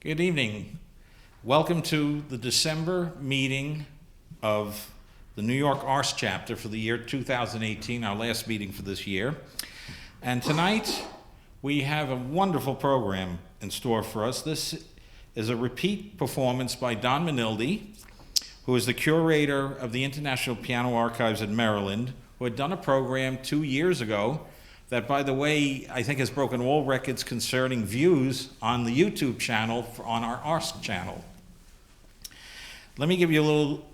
Good evening. Welcome to the December meeting of the New York Arts Chapter for the year 2018, our last meeting for this year. And tonight we have a wonderful program in store for us. This is a repeat performance by Don Manildi, who is the curator of the International Piano Archives at Maryland, who had done a program 2 years ago that, by the way, I think has broken all records concerning views on the YouTube channel on our Arts channel. Let me give you a little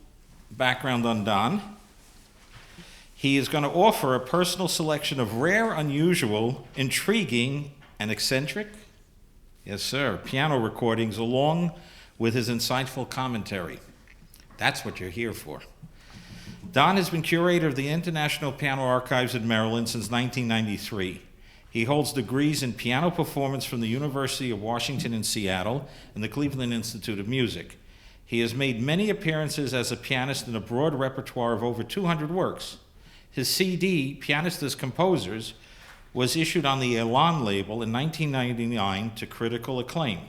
background on Don. He is going to offer a personal selection of rare, unusual, intriguing, and eccentric, yes sir, piano recordings along with his insightful commentary. That's what you're here for. Don has been curator of the International Piano Archives at Maryland since 1993. He holds degrees in piano performance from the University of Washington in Seattle and the Cleveland Institute of Music. He has made many appearances as a pianist in a broad repertoire of over 200 works. His CD, Pianist as Composers, was issued on the Elan label in 1999 to critical acclaim.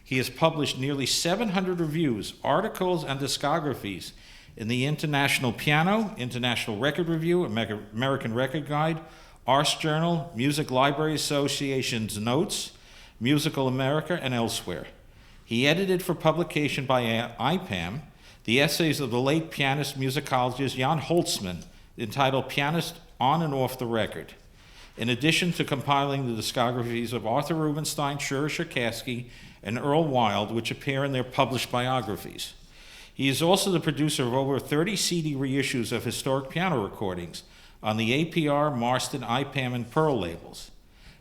He has published nearly 700 reviews, articles, and discographies in the International Piano, International Record Review, American Record Guide, Ars Journal, Music Library Association's Notes, Musical America, and elsewhere. He edited for publication by IPAM the essays of the late pianist musicologist Jan Holtzman, entitled Pianist on and Off the Record, in addition to compiling the discographies of Arthur Rubinstein, Shura Cherkassky, and Earl Wild, which appear in their published biographies. He is also the producer of over 30 CD reissues of historic piano recordings on the APR, Marston, IPAM, and Pearl labels.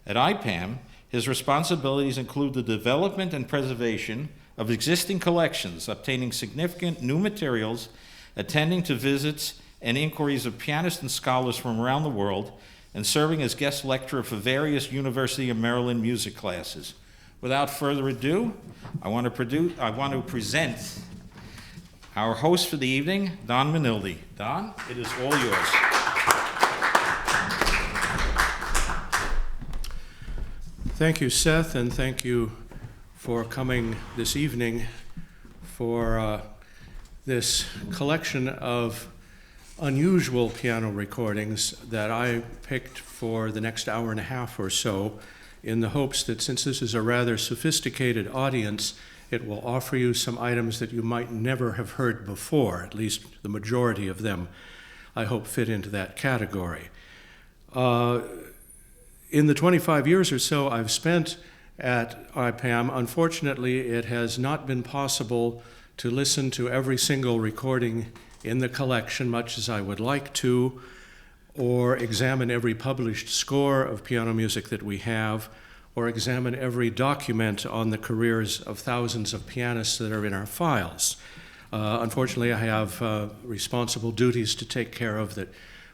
At IPAM, his responsibilities include the development and preservation of existing collections, obtaining significant new materials, attending to visits and inquiries of pianists and scholars from around the world, and serving as guest lecturer for various University of Maryland music classes. Without further ado, I want to present our host for the evening, Don Manildi. Don, it is all yours. Thank you, Seth, and thank you for coming this evening for this collection of unusual piano recordings that I picked for the next hour and a half or so, in the hopes that since this is a rather sophisticated audience, it will offer you some items that you might never have heard before. At least the majority of them, I hope, fit into that category. In the 25 years or so I've spent at IPAM, unfortunately, it has not been possible to listen to every single recording in the collection, much as I would like to, or examine every published score of piano music that we have, or examine every document on the careers of thousands of pianists that are in our files. Unfortunately, I have responsible duties to take care of that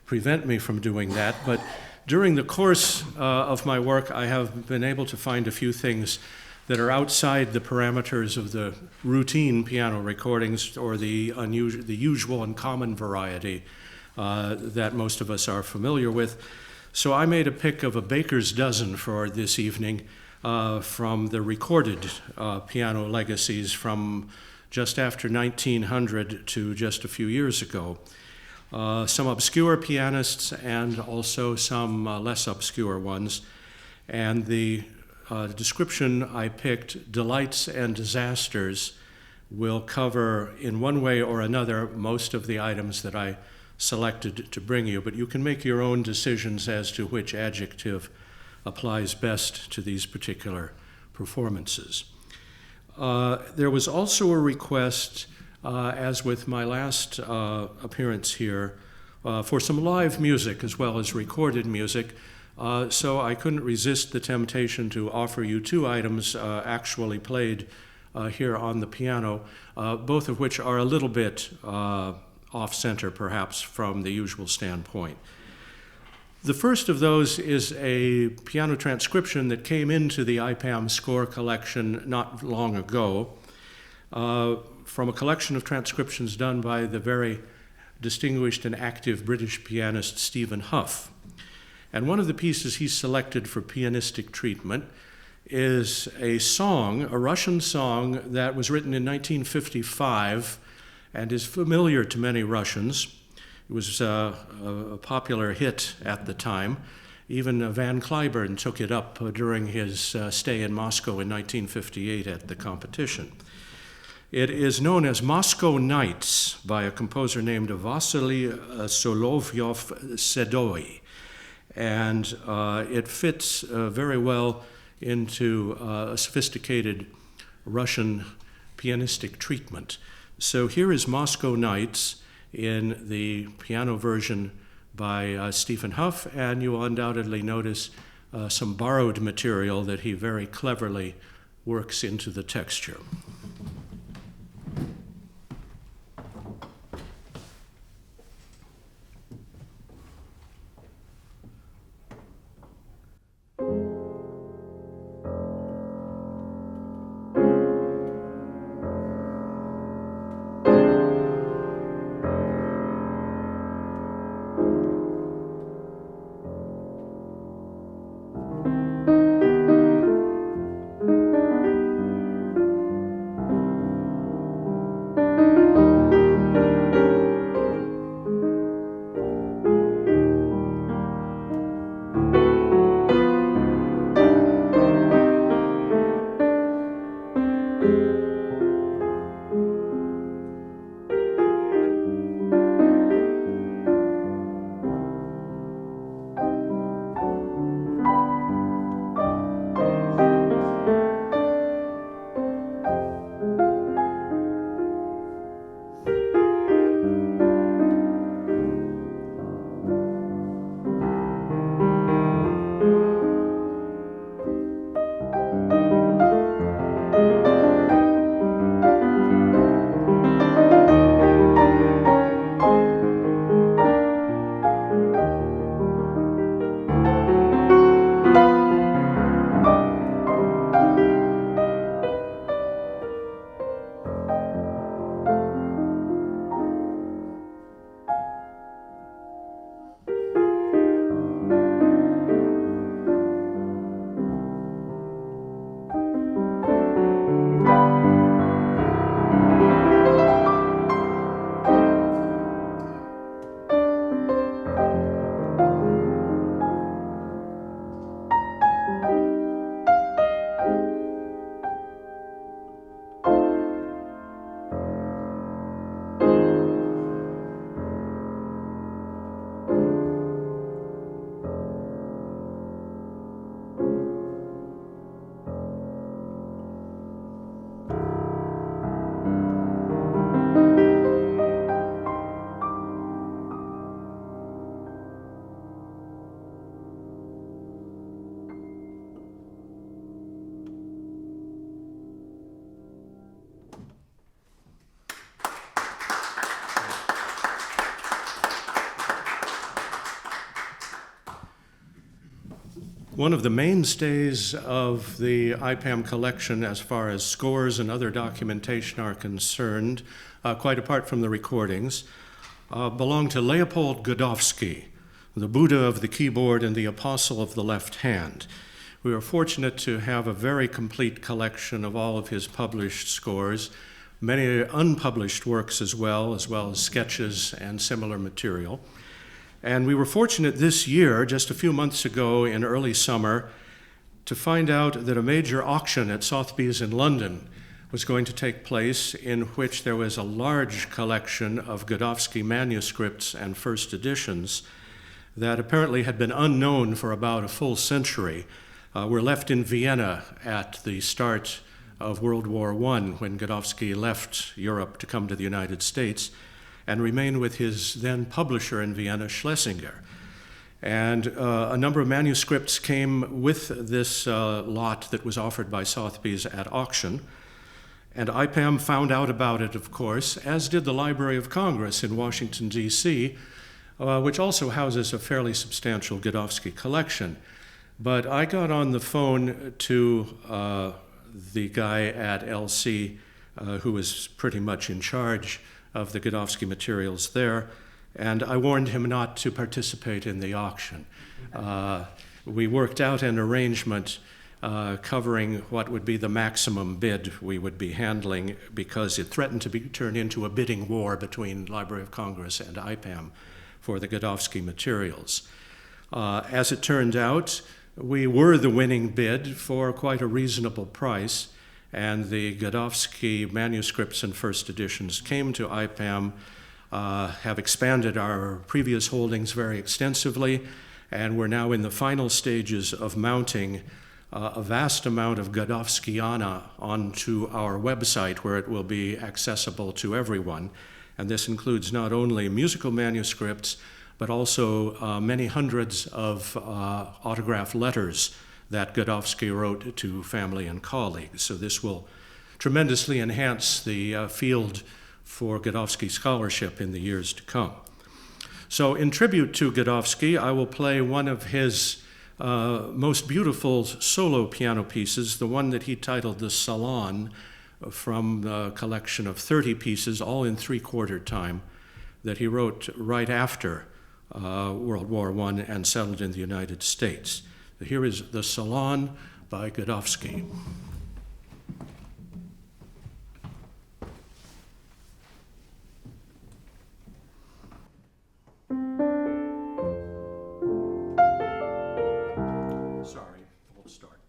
prevent me from doing that, but during the course of my work, I have been able to find a few things that are outside the parameters of the routine piano recordings or the usual and common variety that most of us are familiar with. So I made a pick of a baker's dozen for this evening from the recorded piano legacies from just after 1900 to just a few years ago. Some obscure pianists and also some less obscure ones. And the description I picked, Delights and Disasters, will cover in one way or another most of the items that I selected to bring you, but you can make your own decisions as to which adjective applies best to these particular performances. There was also a request, as with my last appearance here, for some live music as well as recorded music, so I couldn't resist the temptation to offer you two items actually played here on the piano, both of which are a little bit off-center, perhaps, from the usual standpoint. The first of those is a piano transcription that came into the IPAM score collection not long ago, from a collection of transcriptions done by the very distinguished and active British pianist Stephen Hough. And one of the pieces he selected for pianistic treatment is a song, a Russian song that was written in 1955 and is familiar to many Russians. It was a popular hit at the time. Even Van Cliburn took it up during his stay in Moscow in 1958 at the competition. It is known as Moscow Nights by a composer named Vasily Solovyov-Sedoy, and it fits very well into a sophisticated Russian pianistic treatment. So here is Moscow Nights in the piano version by Stephen Huff, and you will undoubtedly notice some borrowed material that he very cleverly works into the texture. One of the mainstays of the IPAM collection as far as scores and other documentation are concerned, quite apart from the recordings, belong to Leopold Godowsky, the Buddha of the keyboard and the apostle of the left hand. We are fortunate to have a very complete collection of all of his published scores, many unpublished works as well as sketches and similar material. And we were fortunate this year, just a few months ago in early summer, to find out that a major auction at Sotheby's in London was going to take place, in which there was a large collection of Godowsky manuscripts and first editions that apparently had been unknown for about a full century. Were left in Vienna at the start of World War I, when Godowsky left Europe to come to the United States, and remained with his then publisher in Vienna, Schlesinger. And a number of manuscripts came with this lot that was offered by Sotheby's at auction. And IPAM found out about it, of course, as did the Library of Congress in Washington, D.C., which also houses a fairly substantial Godowsky collection. But I got on the phone to the guy at LC, who was pretty much in charge of the Godowsky materials there, and I warned him not to participate in the auction. We worked out an arrangement covering what would be the maximum bid we would be handling, because it threatened to turn into a bidding war between Library of Congress and IPAM for the Godowsky materials. As it turned out, we were the winning bid for quite a reasonable price, and the Godowsky manuscripts and first editions came to IPAM, have expanded our previous holdings very extensively, and we're now in the final stages of mounting a vast amount of Godowskiana onto our website, where it will be accessible to everyone. And this includes not only musical manuscripts, but also many hundreds of autograph letters that Godowsky wrote to family and colleagues. So this will tremendously enhance the field for Godowsky scholarship in the years to come. So in tribute to Godowsky, I will play one of his most beautiful solo piano pieces, the one that he titled The Salon, from the collection of 30 pieces, all in three-quarter time, that he wrote right after World War I and settled in the United States. Here is The Salon by Godowsky. Sorry, old start.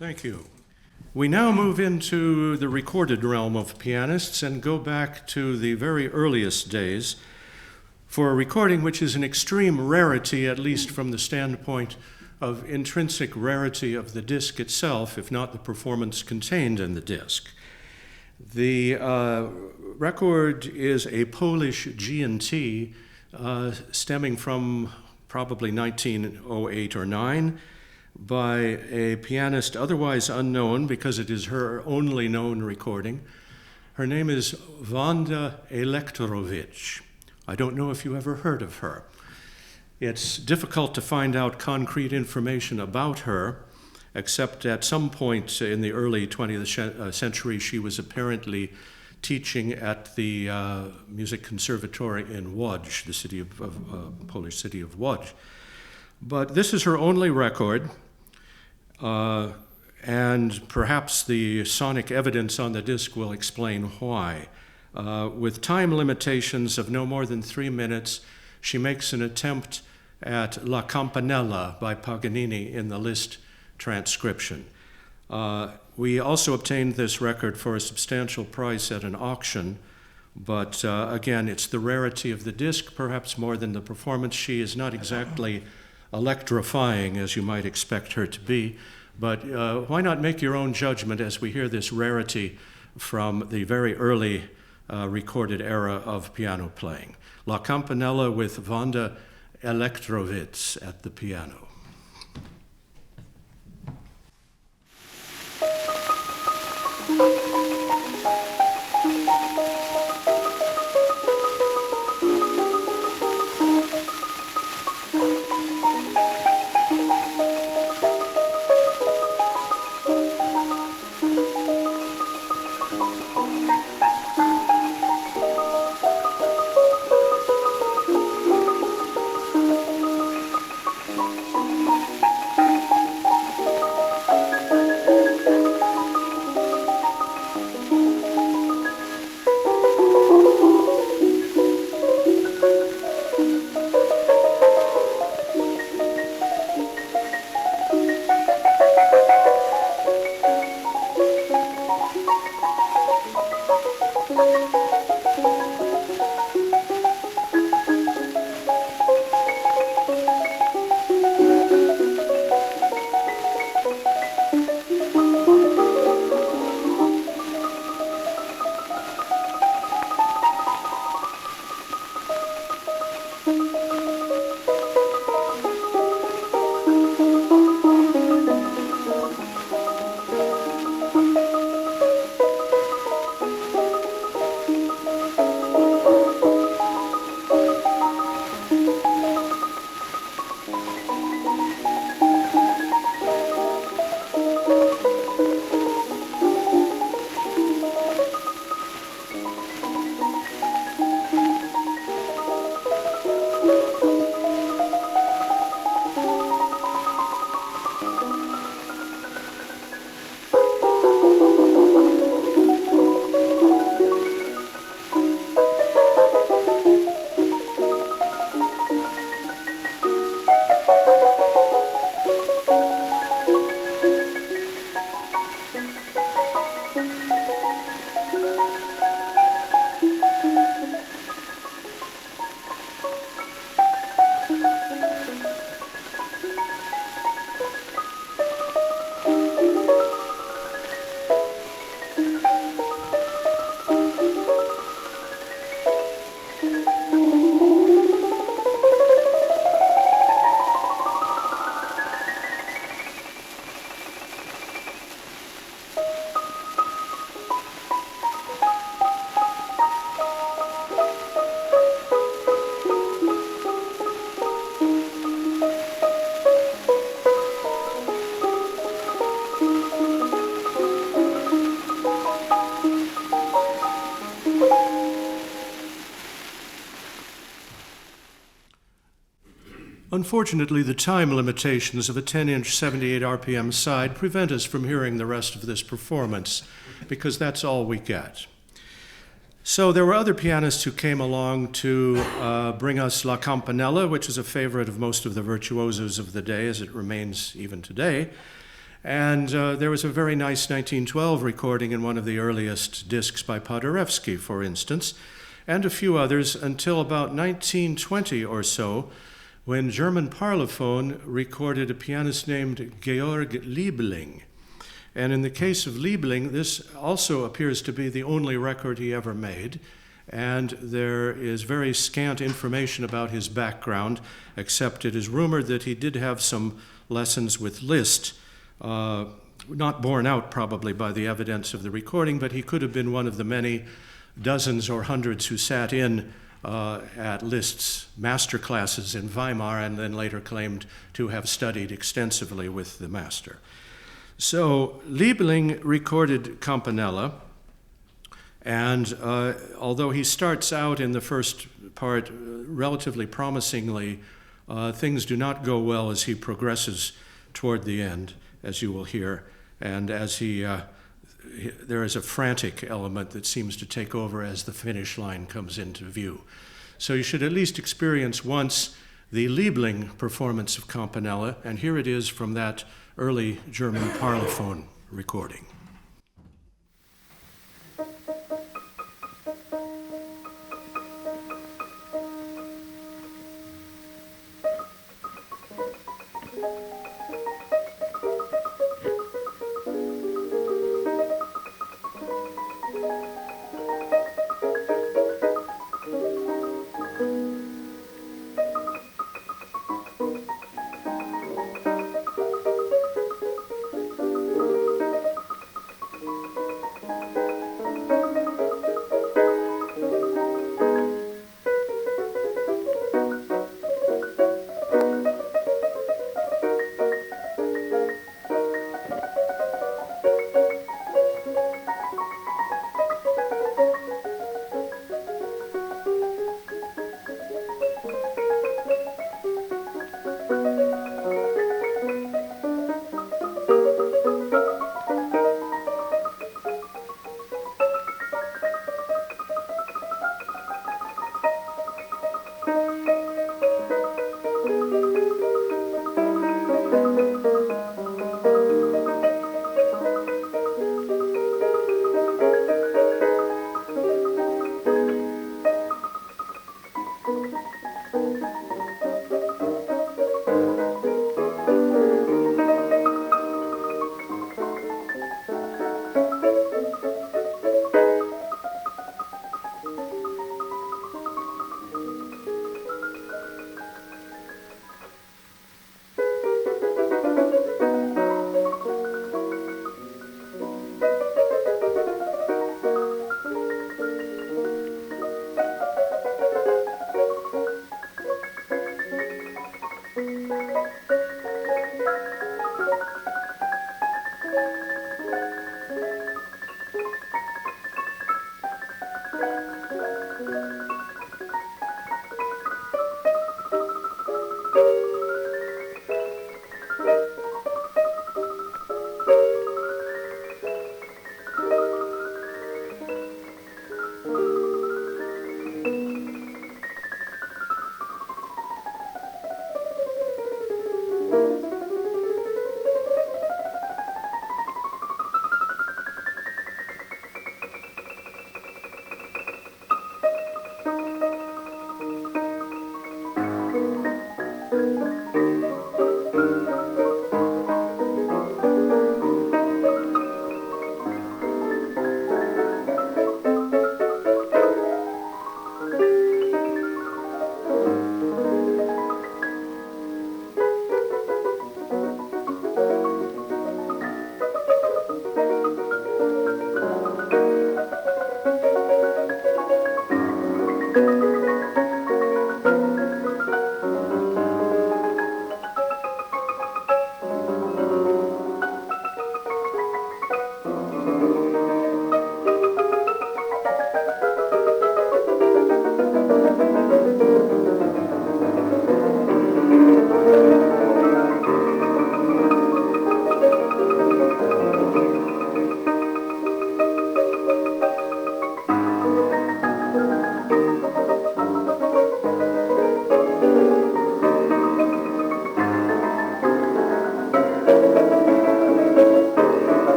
Thank you. We now move into the recorded realm of pianists and go back to the very earliest days for a recording which is an extreme rarity, at least from the standpoint of intrinsic rarity of the disc itself, if not the performance contained in the disc. The record is a Polish G&T stemming from probably 1908 or 9 by a pianist otherwise unknown because it is her only known recording. Her name is Vonda Electorovitch. I don't know if you ever heard of her. It's difficult to find out concrete information about her, except at some point in the early 20th century, she was apparently teaching at the Music Conservatory in Łódź, the city of Polish city of Łódź. But this is her only record, and perhaps the sonic evidence on the disc will explain why. With time limitations of no more than 3 minutes, she makes an attempt at La Campanella by Paganini in the Liszt transcription. We also obtained this record for a substantial price at an auction, but again, it's the rarity of the disc, perhaps more than the performance. She is not exactly electrifying as you might expect her to be, but why not make your own judgment as we hear this rarity from the very early recorded era of piano playing. La Campanella with Vonda Electrovitch at the piano. Unfortunately, the time limitations of a 10-inch 78 RPM side prevent us from hearing the rest of this performance, because that's all we get. So there were other pianists who came along to bring us La Campanella, which is a favorite of most of the virtuosos of the day, as it remains even today. And there was a very nice 1912 recording in one of the earliest discs by Paderewski, for instance, and a few others until about 1920 or so, when German Parlophone recorded a pianist named Georg Liebling. And in the case of Liebling, this also appears to be the only record he ever made, and there is very scant information about his background, except it is rumored that he did have some lessons with Liszt, not borne out probably by the evidence of the recording, but he could have been one of the many dozens or hundreds who sat in at Liszt's master classes in Weimar and then later claimed to have studied extensively with the master. So Liebling recorded Campanella, and although he starts out in the first part relatively promisingly, things do not go well as he progresses toward the end, as you will hear. And as there is a frantic element that seems to take over as the finish line comes into view. So you should at least experience once the Liebling performance of Campanella, and here it is from that early German parlophone recording.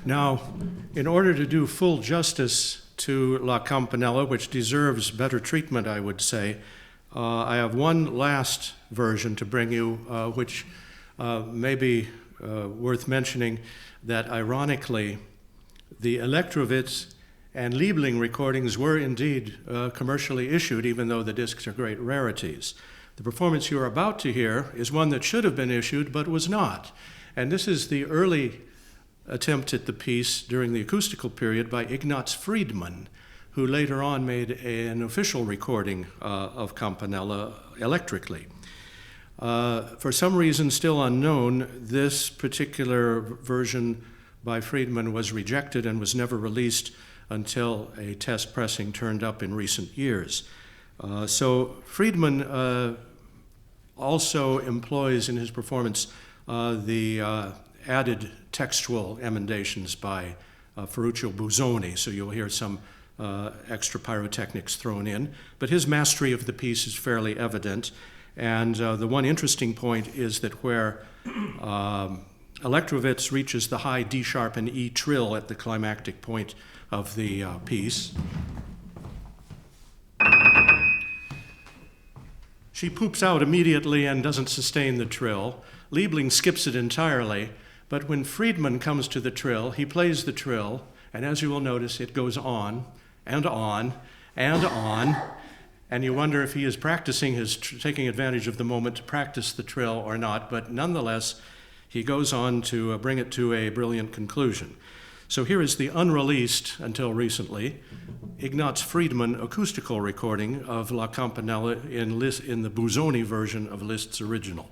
Now, in order to do full justice to La Campanella, which deserves better treatment, I would say, I have one last version to bring you, which may be worth mentioning, that ironically, the Electorovitch and Liebling recordings were indeed commercially issued, even though the discs are great rarities. The performance you are about to hear is one that should have been issued but was not. And this is the early attempt at the piece during the acoustical period by Ignaz Friedman, who later on made an official recording of Campanella electrically. For some reason still unknown, this particular version by Friedman was rejected and was never released until a test pressing turned up in recent years. So Friedman also employs in his performance the added textual emendations by Ferruccio Busoni, so you'll hear some extra pyrotechnics thrown in. But his mastery of the piece is fairly evident. And the one interesting point is that where Electorovitch reaches the high D sharp and E trill at the climactic point of the piece, she poops out immediately and doesn't sustain the trill. Liebling skips it entirely, but when Friedman comes to the trill, he plays the trill, and as you will notice, it goes on and on and on, and you wonder if he is practicing taking advantage of the moment to practice the trill or not, but nonetheless, he goes on to bring it to a brilliant conclusion. So here is the unreleased, until recently, Ignaz Friedman acoustical recording of La Campanella in the Busoni version of Liszt's original.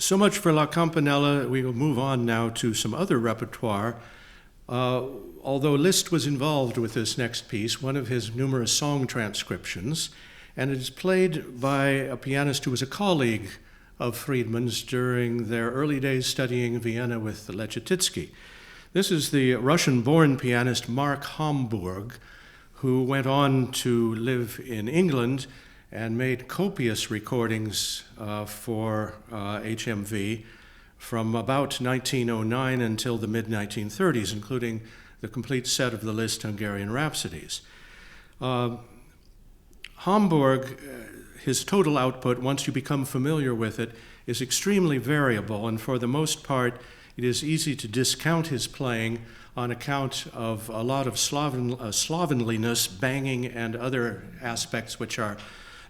So much for La Campanella. We will move on now to some other repertoire. Although Liszt was involved with this next piece, one of his numerous song transcriptions, and it is played by a pianist who was a colleague of Friedman's during their early days studying in Vienna with Leopold. This is the Russian-born pianist Mark Hambourg, who went on to live in England and made copious recordings for HMV from about 1909 until the mid-1930s, including the complete set of the Liszt Hungarian Rhapsodies. Hambourg, his total output, once you become familiar with it, is extremely variable, and for the most part, it is easy to discount his playing on account of a lot of slovenliness, banging, and other aspects which are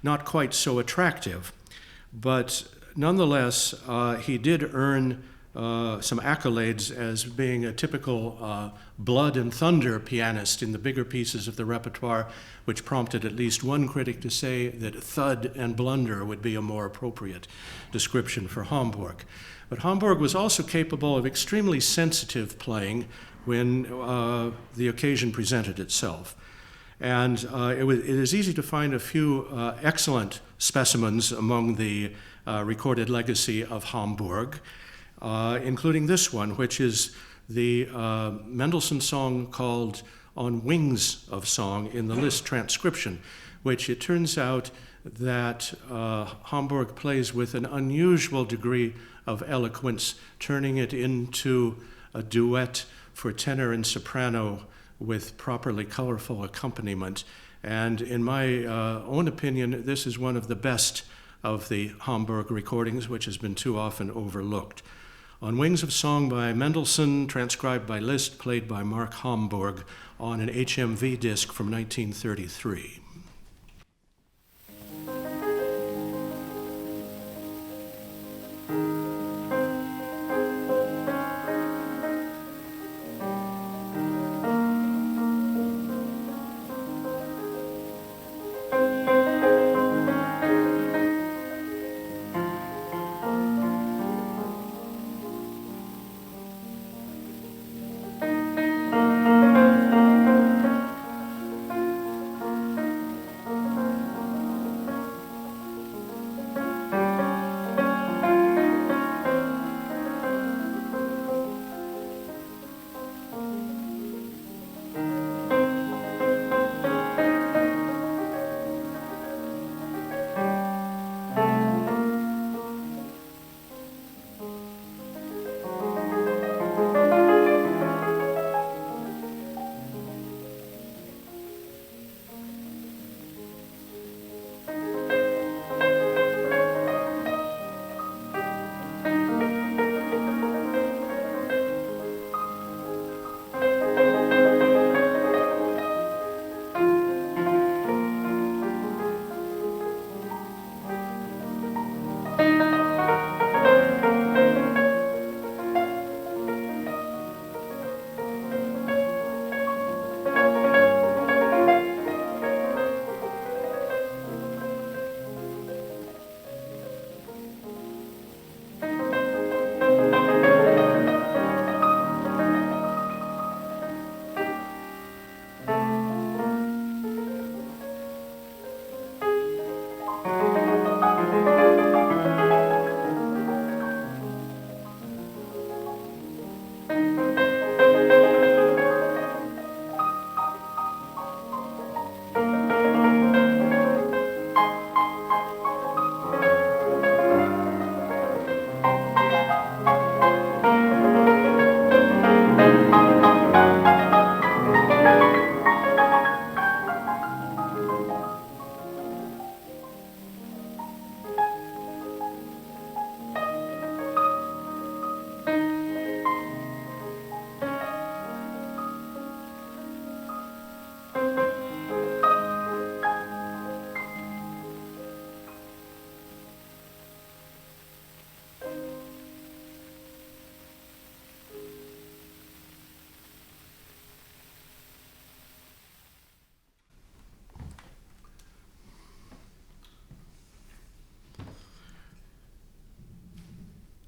not quite so attractive. But nonetheless, he did earn some accolades as being a typical blood and thunder pianist in the bigger pieces of the repertoire, which prompted at least one critic to say that thud and blunder would be a more appropriate description for Hambourg. But Hambourg was also capable of extremely sensitive playing when the occasion presented itself. And it is easy to find a few excellent specimens among the recorded legacy of Hambourg, including this one, which is the Mendelssohn song called On Wings of Song in the Liszt transcription, which it turns out that Hambourg plays with an unusual degree of eloquence, turning it into a duet for tenor and soprano with properly colorful accompaniment. And in my own opinion, this is one of the best of the Hambourg recordings, which has been too often overlooked. On Wings of Song by Mendelssohn, transcribed by Liszt, played by Mark Hambourg on an HMV disc from 1933.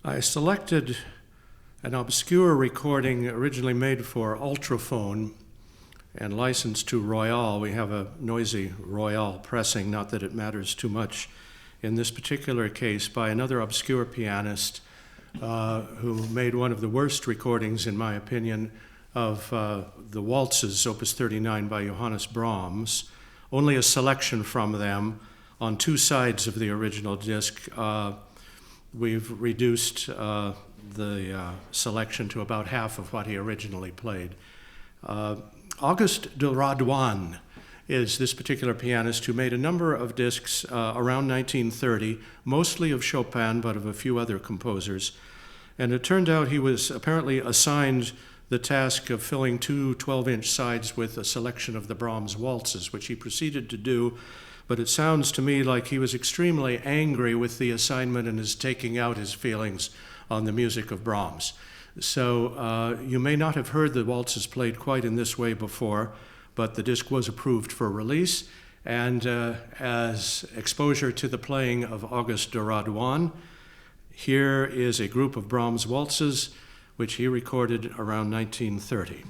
I selected an obscure recording originally made for Ultraphone and licensed to Royal. We have a noisy Royal pressing, not that it matters too much in this particular case, by another obscure pianist who made one of the worst recordings, in my opinion, of the waltzes, Opus 39 by Johannes Brahms. Only a selection from them on two sides of the original disc. We've reduced the selection to about half of what he originally played. Auguste de Radwan is this particular pianist who made a number of discs around 1930, mostly of Chopin, but of a few other composers. And it turned out he was apparently assigned the task of filling two 12-inch sides with a selection of the Brahms waltzes, which he proceeded to do. But it sounds to me like he was extremely angry with the assignment and is taking out his feelings on the music of Brahms. So you may not have heard the waltzes played quite in this way before, but the disc was approved for release. And as exposure to the playing of Auguste de Radwan, here is a group of Brahms waltzes, which he recorded around 1930.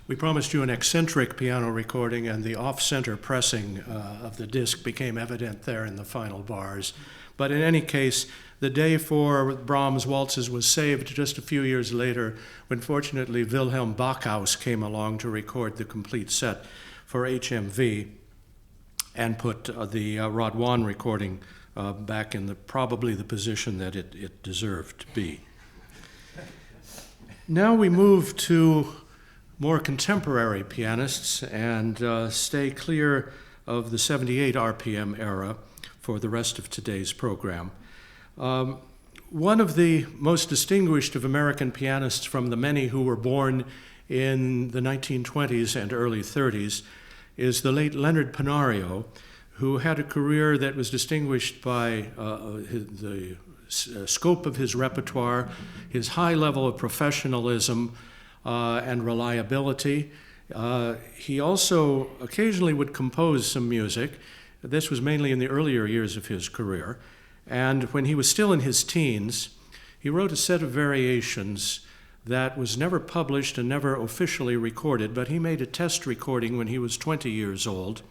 We promised you an eccentric piano recording, and the off-center pressing of the disc became evident there in the final bars. But in any case, the day for Brahms' waltzes was saved just a few years later, when fortunately Wilhelm Backhaus came along to record the complete set for HMV and put the Radwan recording back in probably the position that it deserved to be. Now we move to more contemporary pianists and stay clear of the 78 RPM era for the rest of today's program. One of the most distinguished of American pianists from the many who were born in the 1920s and early 30s is the late Leonard Pennario, who had a career that was distinguished by the scope of his repertoire, his high level of professionalism and reliability. He also occasionally would compose some music. This was mainly in the earlier years of his career. And when he was still in his teens, he wrote a set of variations that was never published and never officially recorded, but he made a test recording when he was 20 years old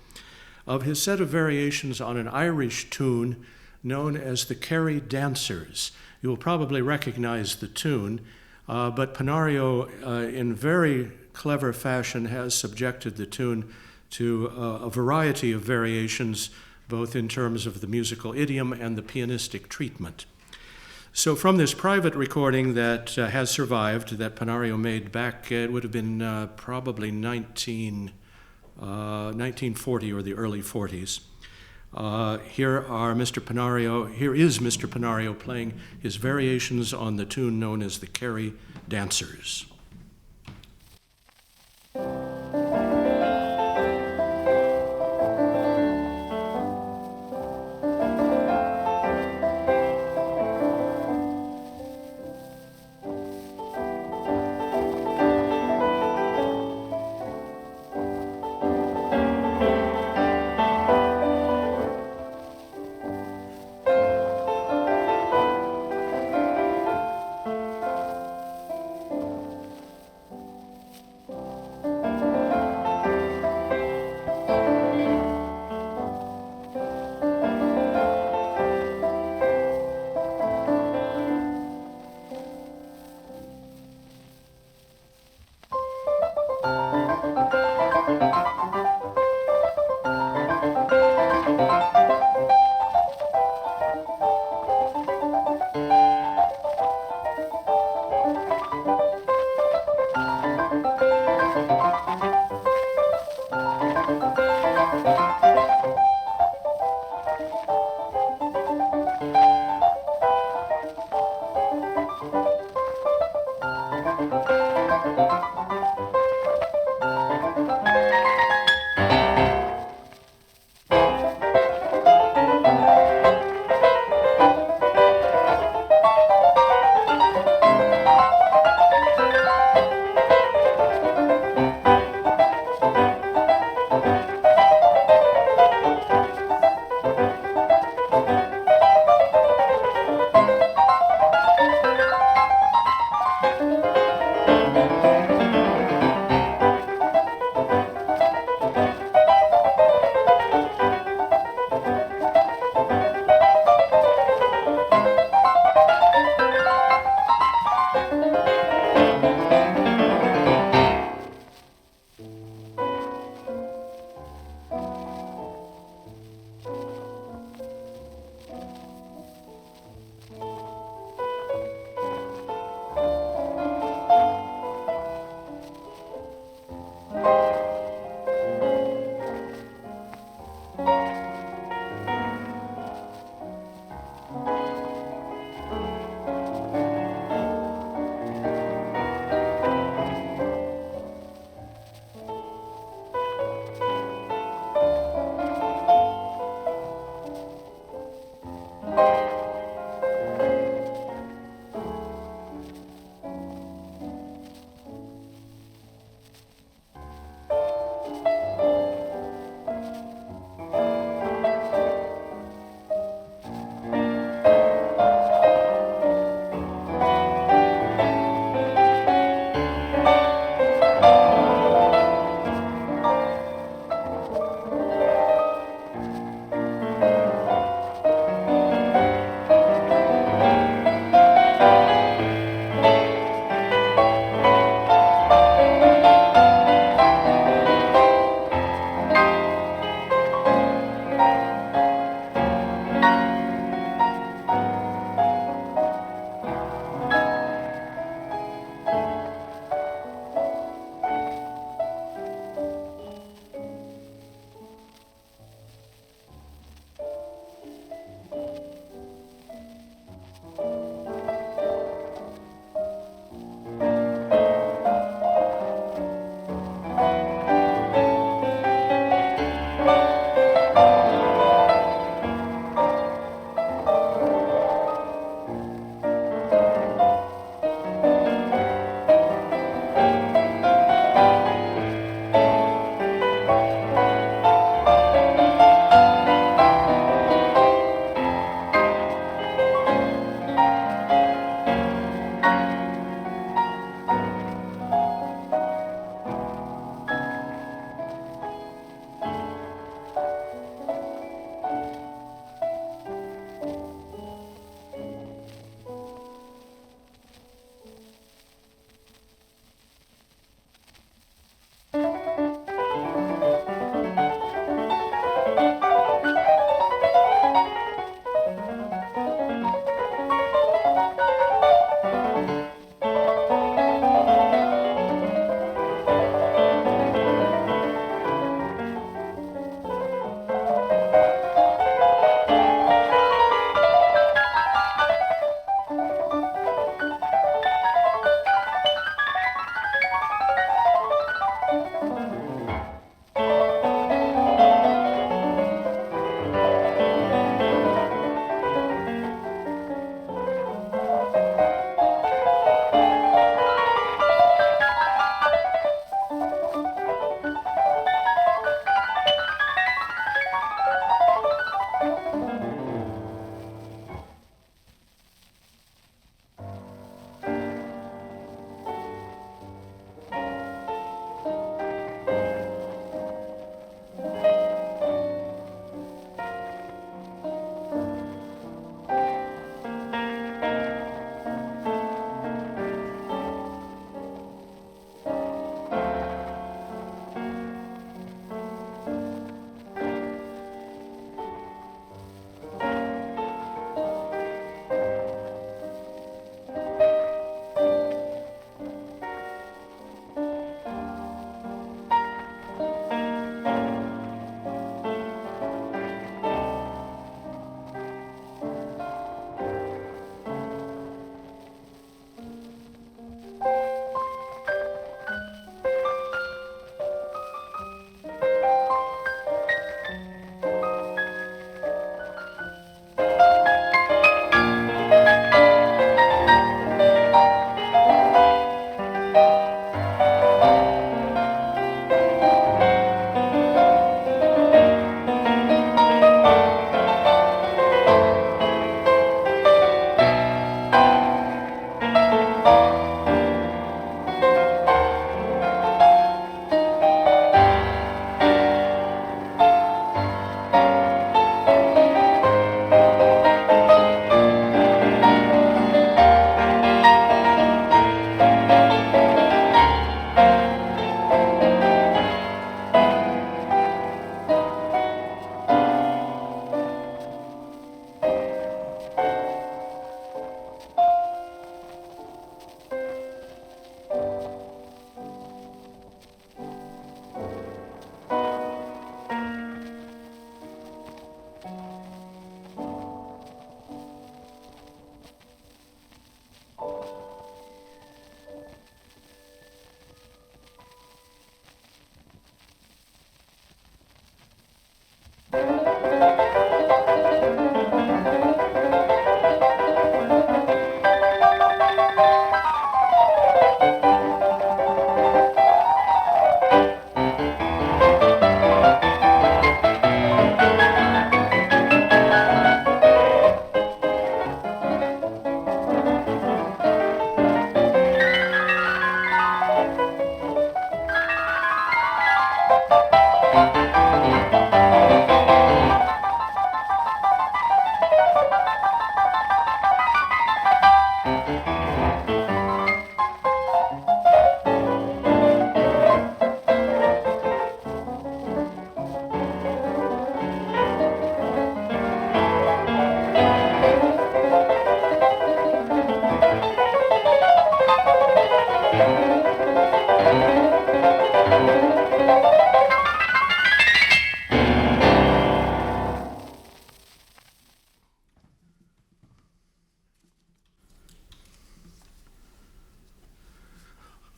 of his set of variations on an Irish tune known as the Kerry Dancers. You will probably recognize the tune, but Pennario, in very clever fashion, has subjected the tune to a variety of variations, both in terms of the musical idiom and the pianistic treatment. So from this private recording that has survived, that Pennario made back, it would have been probably 1940 or the early 40s. Here is Mr. Pennario playing his variations on the tune known as the Kerry Dancers.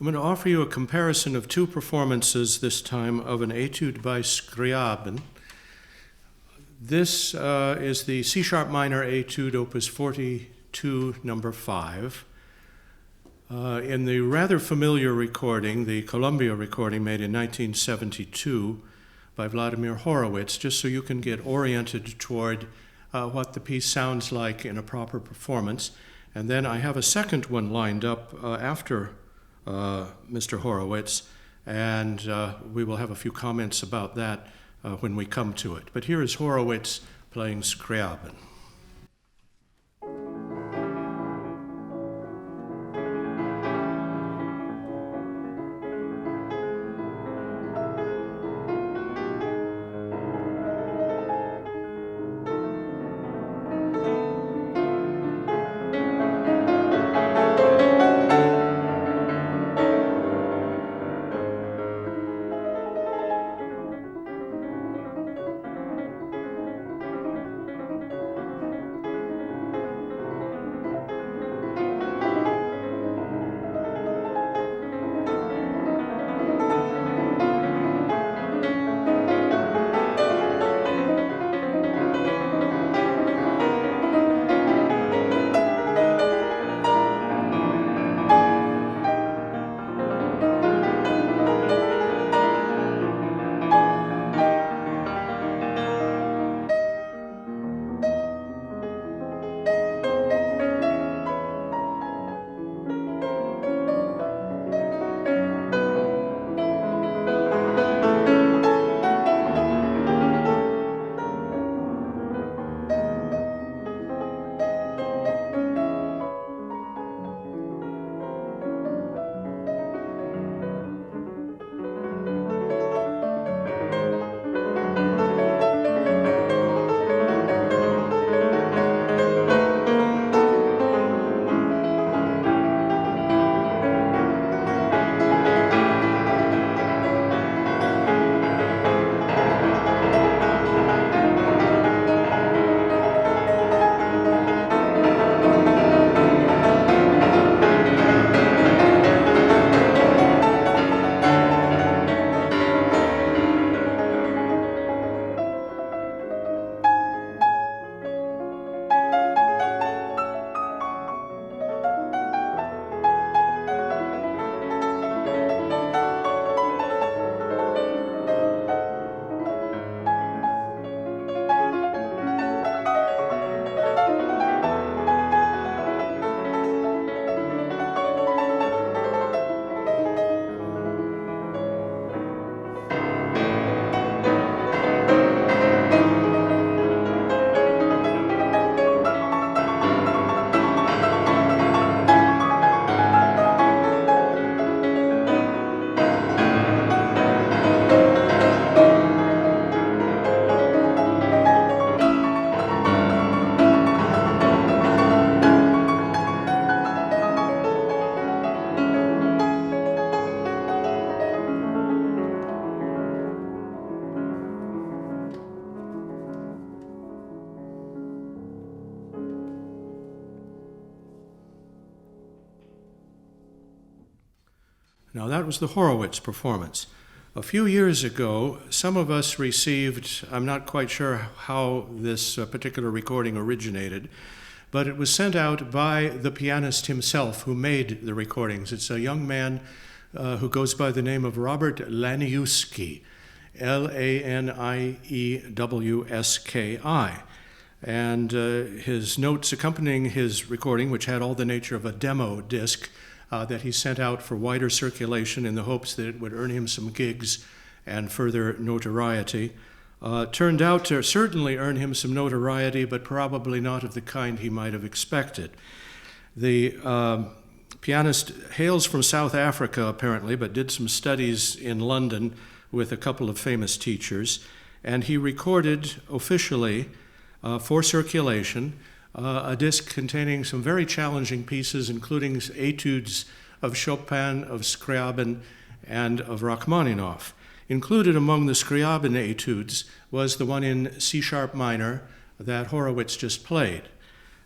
I'm going to offer you a comparison of two performances, this time of an etude by Scriabin. This is the C-sharp minor etude, opus 42, number 5. In the rather familiar recording, the Columbia recording made in 1972 by Vladimir Horowitz, just so you can get oriented toward what the piece sounds like in a proper performance. And then I have a second one lined up after Mr. Horowitz, and we will have a few comments about that when we come to it. But here is Horowitz playing Scriabin. Now that was the Horowitz performance. A few years ago, some of us received, I'm not quite sure how this particular recording originated, but it was sent out by the pianist himself who made the recordings. It's a young man who goes by the name of Robert Landovsky, Laniewski. And his notes accompanying his recording, which had all the nature of a demo disc, that he sent out for wider circulation in the hopes that it would earn him some gigs and further notoriety, turned out to certainly earn him some notoriety, but probably not of the kind he might have expected. The pianist hails from South Africa, apparently, but did some studies in London with a couple of famous teachers, and he recorded officially for circulation a disc containing some very challenging pieces, including etudes of Chopin, of Scriabin, and of Rachmaninoff. Included among the Scriabin etudes was the one in C-sharp minor that Horowitz just played.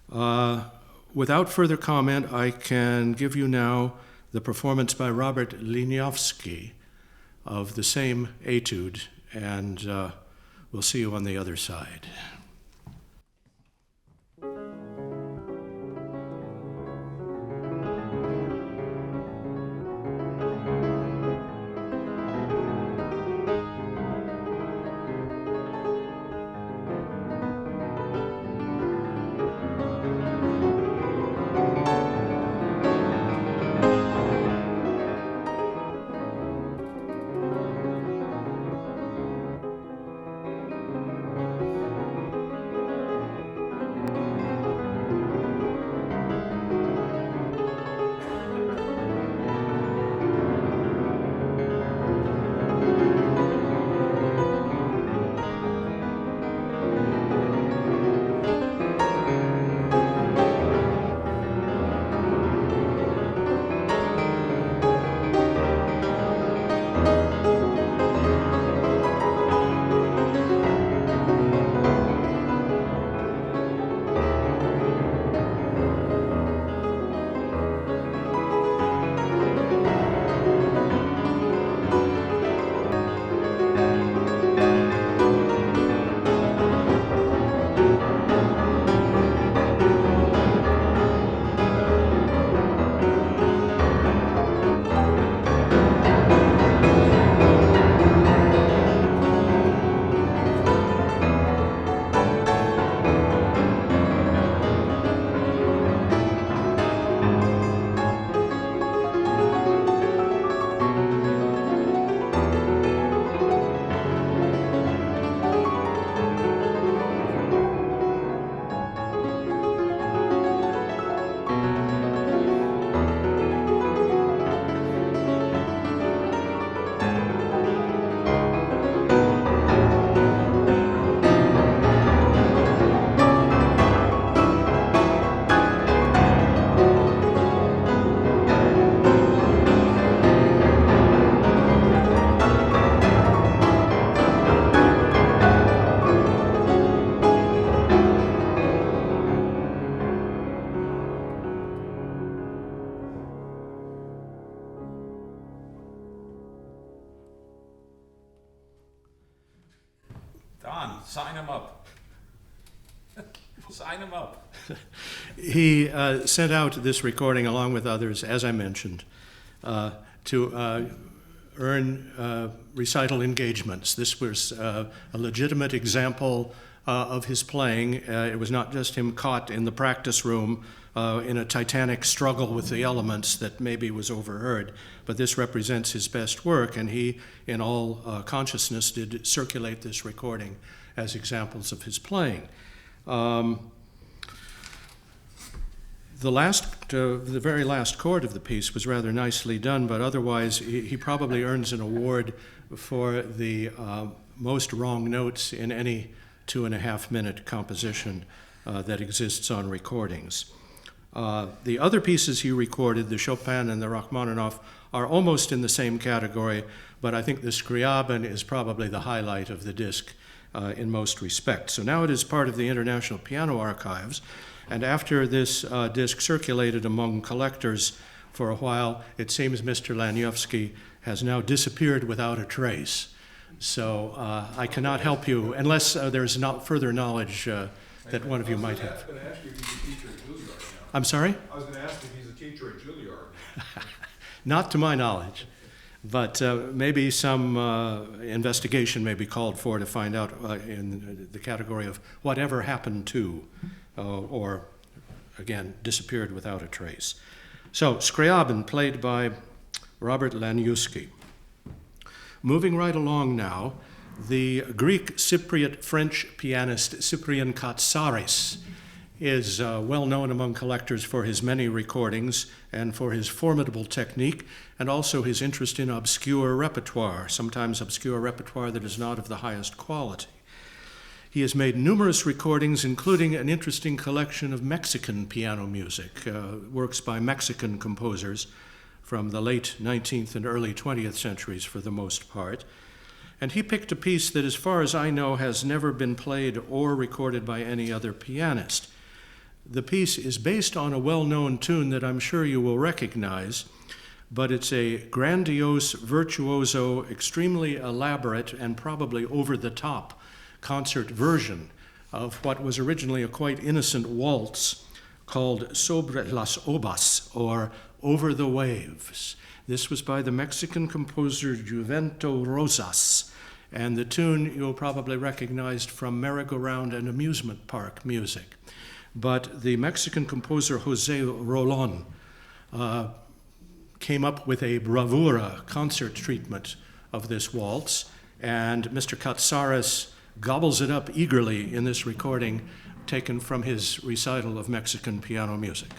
Without further comment, I can give you now the performance by Robert Landovsky of the same etude, and we'll see you on the other side. Sign him up. Sign him up. He sent out this recording, along with others, as I mentioned, to earn recital engagements. This was a legitimate example of his playing. It was not just him caught in the practice room in a titanic struggle with the elements that maybe was overheard, but this represents his best work, and he, in all consciousness, did circulate this recording as examples of his playing. The very last chord of the piece was rather nicely done, but otherwise he probably earns an award for the most wrong notes in any 2.5-minute composition that exists on recordings. The other pieces he recorded, the Chopin and the Rachmaninoff, are almost in the same category, but I think the Scriabin is probably the highlight of the disc in most respects. So now it is part of the International Piano Archives, and after this disc circulated among collectors for a while, it seems Mr. Landovsky has now disappeared without a trace. So I cannot help you unless there's not further knowledge that one of you might have. I was going to ask you if he's a teacher at Juilliard now. I'm sorry? I was going to ask if he's a teacher at Juilliard. Not to my knowledge, but maybe some investigation may be called for to find out in the category of whatever happened to, or again, disappeared without a trace. So, Scriabin, played by Robert Landovsky. Moving right along now, the Greek Cypriot French pianist Cyprian Katsaris is well known among collectors for his many recordings and for his formidable technique, and also his interest in obscure repertoire, sometimes obscure repertoire that is not of the highest quality. He has made numerous recordings, including an interesting collection of Mexican piano music, works by Mexican composers from the late 19th and early 20th centuries for the most part. And he picked a piece that, as far as I know, has never been played or recorded by any other pianist. The piece is based on a well-known tune that I'm sure you will recognize. but it's a grandiose, virtuoso, extremely elaborate, and probably over-the-top concert version of what was originally a quite innocent waltz called Sobre las Obas, or Over the Waves. This was by the Mexican composer Juvento Rosas, and the tune you'll probably recognize from merry-go-round and amusement park music. But the Mexican composer Jose Rolon came up with a bravura concert treatment of this waltz, and Mr. Katsaris gobbles it up eagerly in this recording taken from his recital of Mexican piano music.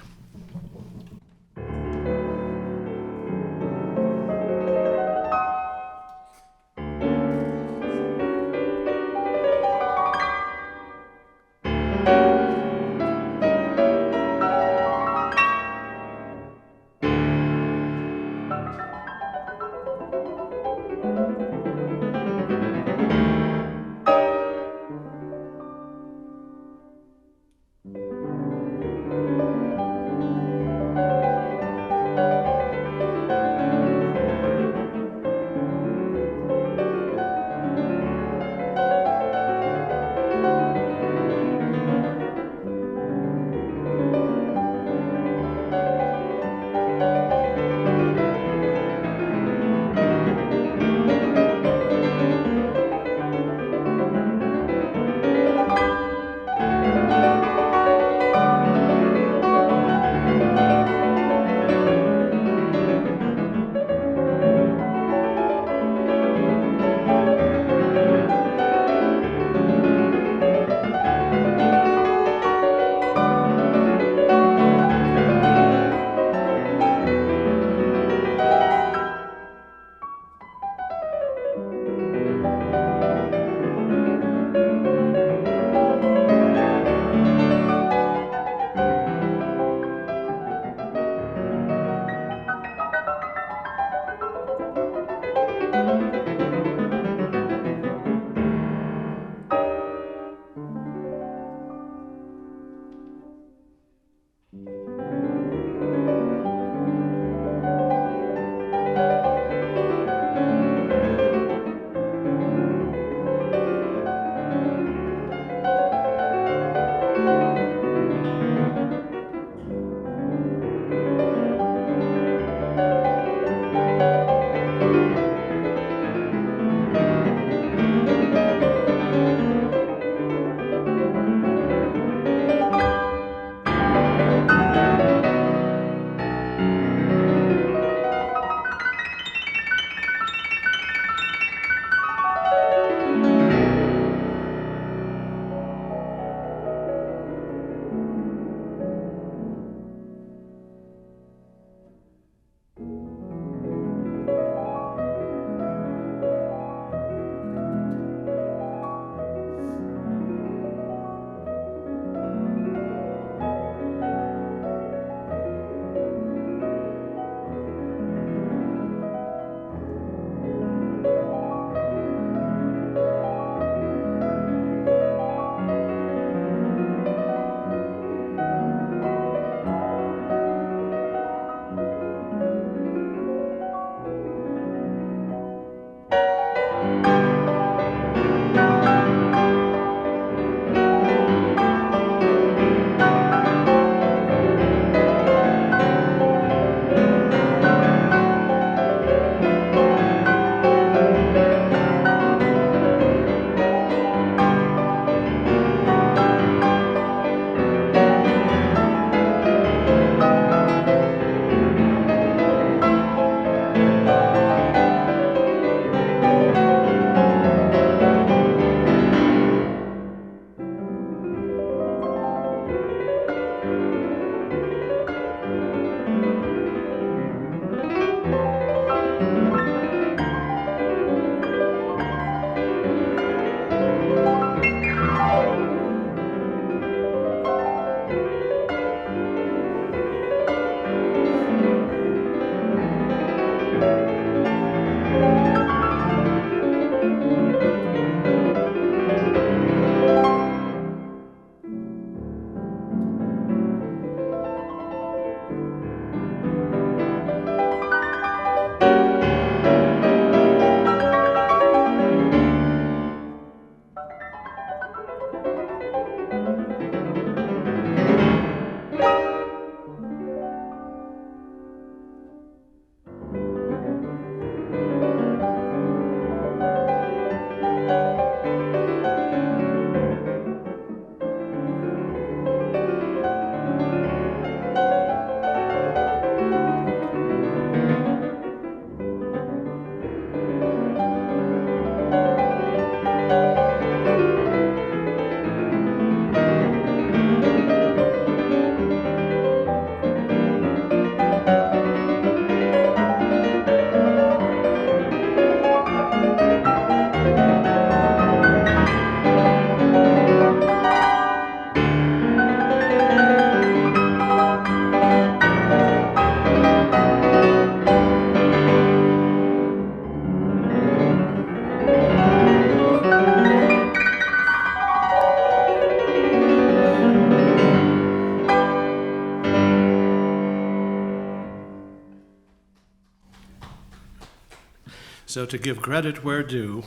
So to give credit where due,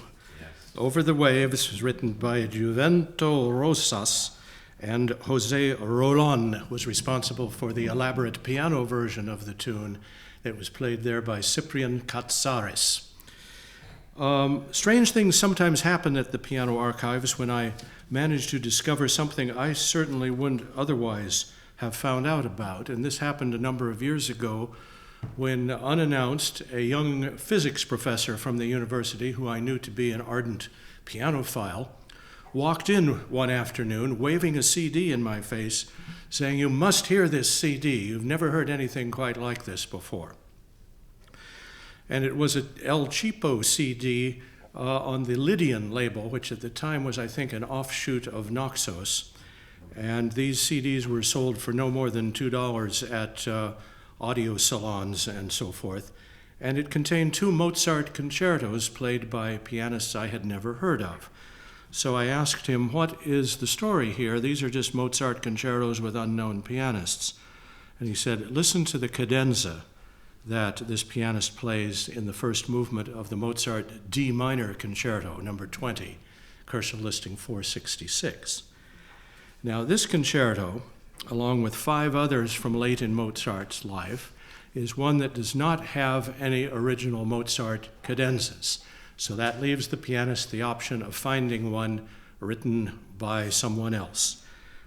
Over the Waves was written by Juvento Rosas, and Jose Rolon was responsible for the elaborate piano version of the tune that was played there by Cyprian Katsaris. Strange things sometimes happen at the piano archives when I manage to discover something I certainly wouldn't otherwise have found out about. And this happened a number of years ago when, unannounced, a young physics professor from the university, who I knew to be an ardent pianophile, walked in one afternoon waving a CD in my face, saying, "You must hear this CD. You've never heard anything quite like this before." And it was an El Cheapo CD on the Lydian label, which at the time was, I think, an offshoot of Naxos. And these CDs were sold for no more than $2 at audio salons and so forth. And it contained 2 Mozart concertos played by pianists I had never heard of. So I asked him, "What is the story here? These are just Mozart concertos with unknown pianists." And he said, "Listen to the cadenza that this pianist plays in the first movement of the Mozart D minor concerto, number 20, cursive listing 466. Now, this concerto, along with 5 others from late in Mozart's life, is one that does not have any original Mozart cadenzas. So that leaves the pianist the option of finding one written by someone else.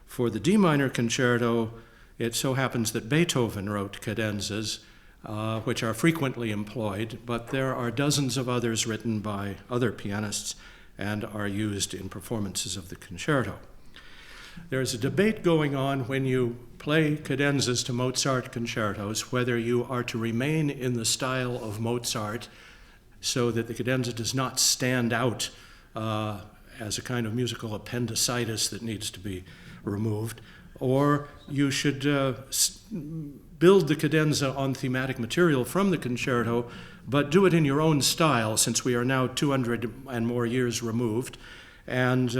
For the D minor concerto, it so happens that Beethoven wrote cadenzas, which are frequently employed, but there are dozens of others written by other pianists and are used in performances of the concerto. There's a debate going on when you play cadenzas to Mozart concertos, whether you are to remain in the style of Mozart so that the cadenza does not stand out as a kind of musical appendicitis that needs to be removed, or you should build the cadenza on thematic material from the concerto, but do it in your own style, since we are now 200 and more years removed, and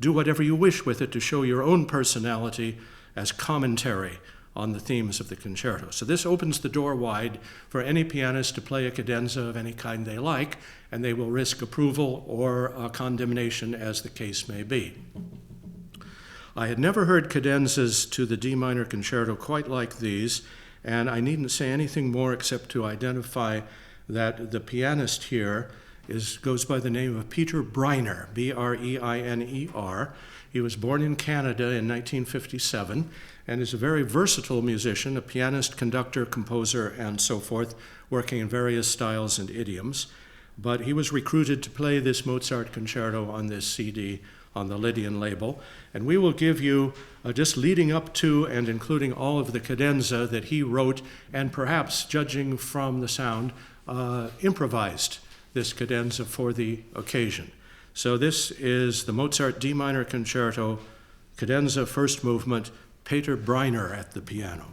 do whatever you wish with it to show your own personality as commentary on the themes of the concerto. So this opens the door wide for any pianist to play a cadenza of any kind they like, and they will risk approval or condemnation as the case may be. I had never heard cadenzas to the D minor concerto quite like these, and I needn't say anything more except to identify that the pianist here goes by the name of Peter Breiner, B-R-E-I-N-E-R. He was born in Canada in 1957 and is a very versatile musician, a pianist, conductor, composer, and so forth, working in various styles and idioms. But he was recruited to play this Mozart concerto on this CD on the Lydian label. And we will give you, just leading up to and including all of the cadenza that he wrote, and perhaps, judging from the sound, improvised this cadenza for the occasion. So this is the Mozart D minor concerto, cadenza, first movement, Peter Breiner at the piano.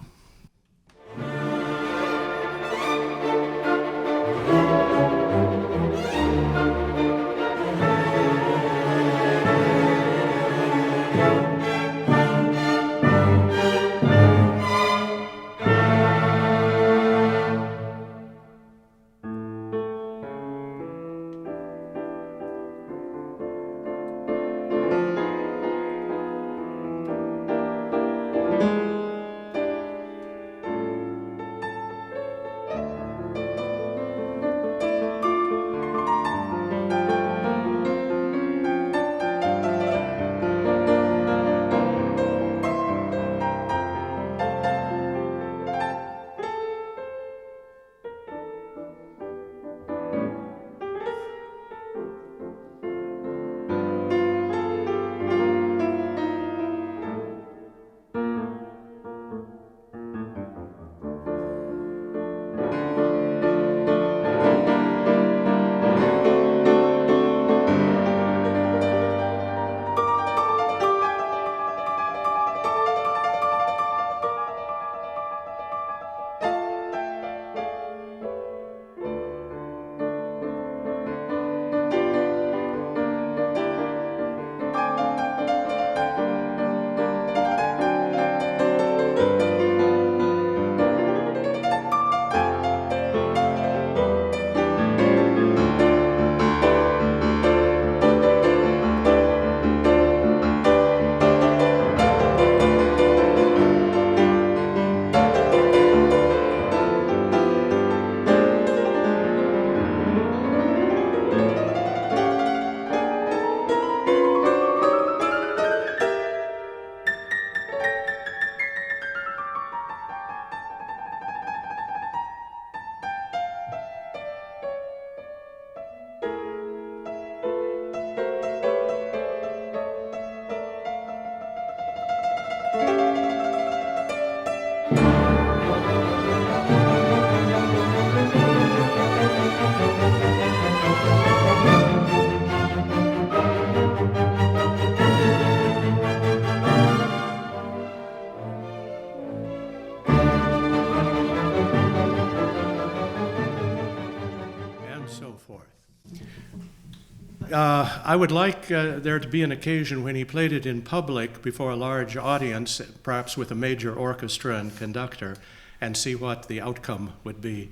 I would like there to be an occasion when he played it in public before a large audience, perhaps with a major orchestra and conductor, and see what the outcome would be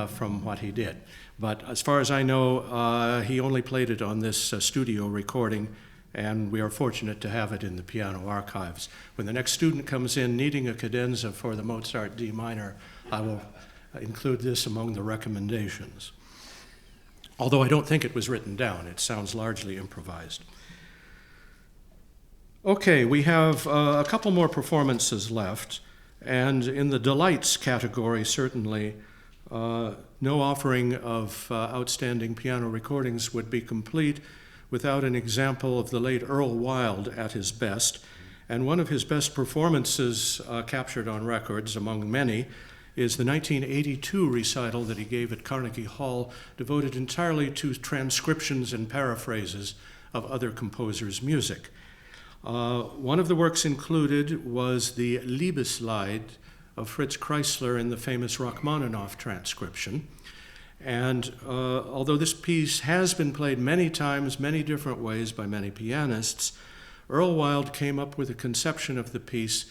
from what he did. But as far as I know, he only played it on this studio recording, and we are fortunate to have it in the piano archives. When the next student comes in needing a cadenza for the Mozart D minor, I will include this among the recommendations. Although I don't think it was written down, it sounds largely improvised. Okay, we have a couple more performances left, and in the delights category, certainly, no offering of outstanding piano recordings would be complete without an example of the late Earl Wild at his best. And one of his best performances captured on records, among many, is the 1982 recital that he gave at Carnegie Hall, devoted entirely to transcriptions and paraphrases of other composers' music. One of the works included was the Liebeslied of Fritz Kreisler in the famous Rachmaninoff transcription. And although this piece has been played many times, many different ways by many pianists, Earl Wild came up with a conception of the piece,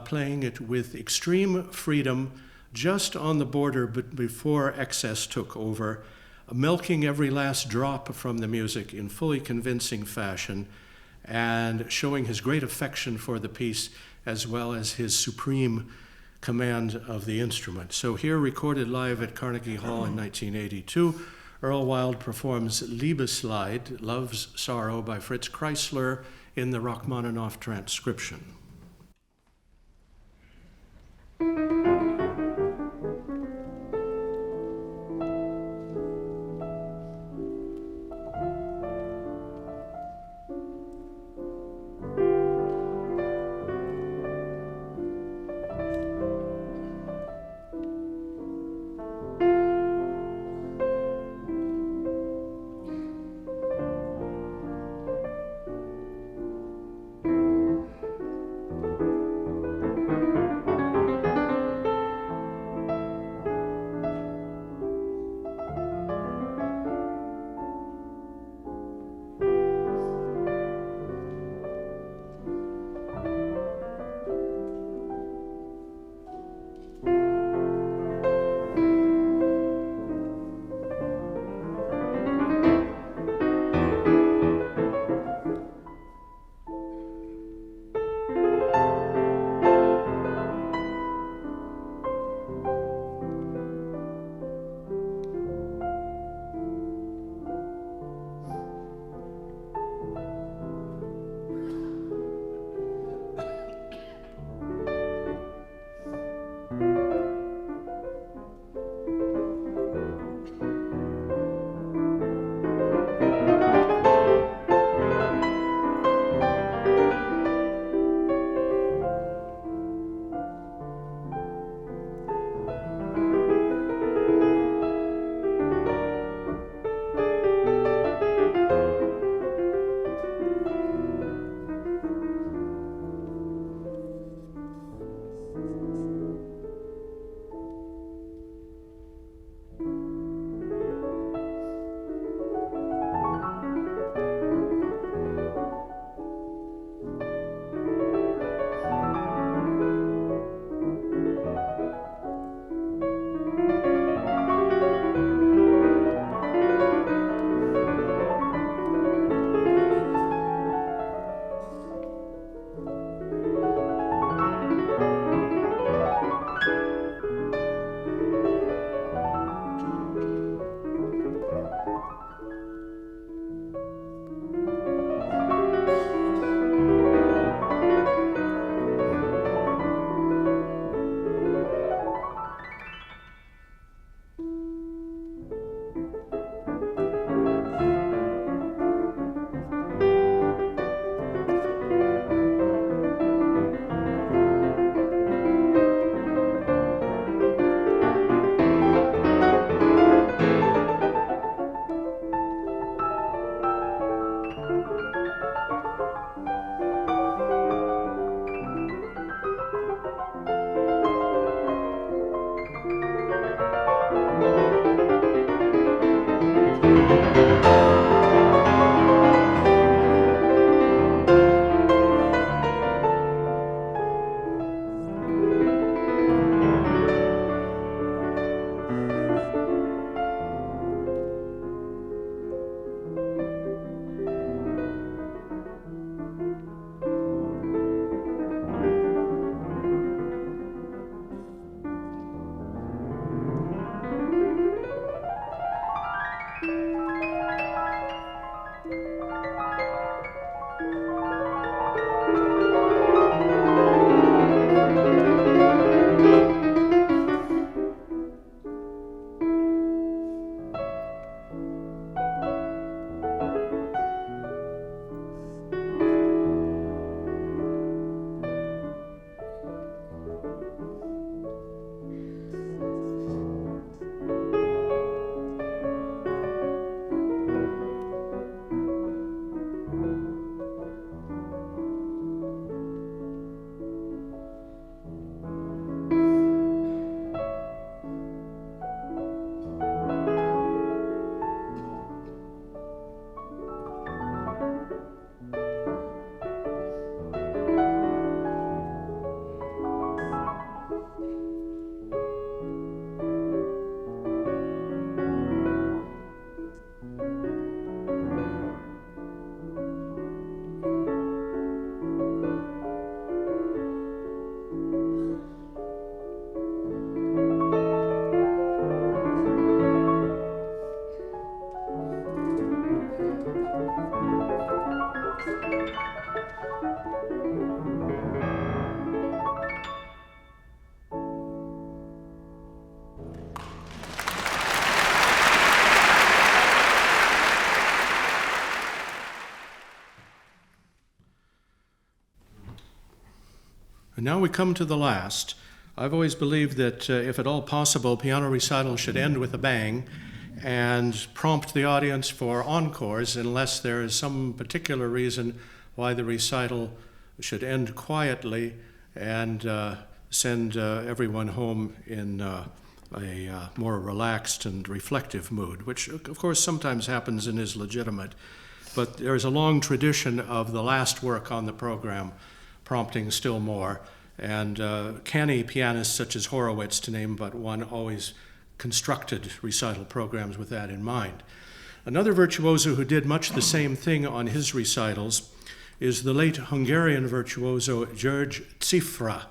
playing it with extreme freedom, just on the border but before excess took over, milking every last drop from the music in fully convincing fashion, and showing his great affection for the piece as well as his supreme command of the instrument. So here, recorded live at Carnegie Hall in 1982, Earl Wild performs Liebeslied, Love's Sorrow, by Fritz Kreisler in the Rachmaninoff transcription. And now we come to the last. I've always believed that if at all possible, piano recital should end with a bang and prompt the audience for encores unless there is some particular reason why the recital should end quietly and send everyone home in a more relaxed and reflective mood, which of course sometimes happens and is legitimate. But there is a long tradition of the last work on the program prompting still more. And canny pianists such as Horowitz, to name but one, always constructed recital programs with that in mind. Another virtuoso who did much the same thing on his recitals is the late Hungarian virtuoso György Cziffra.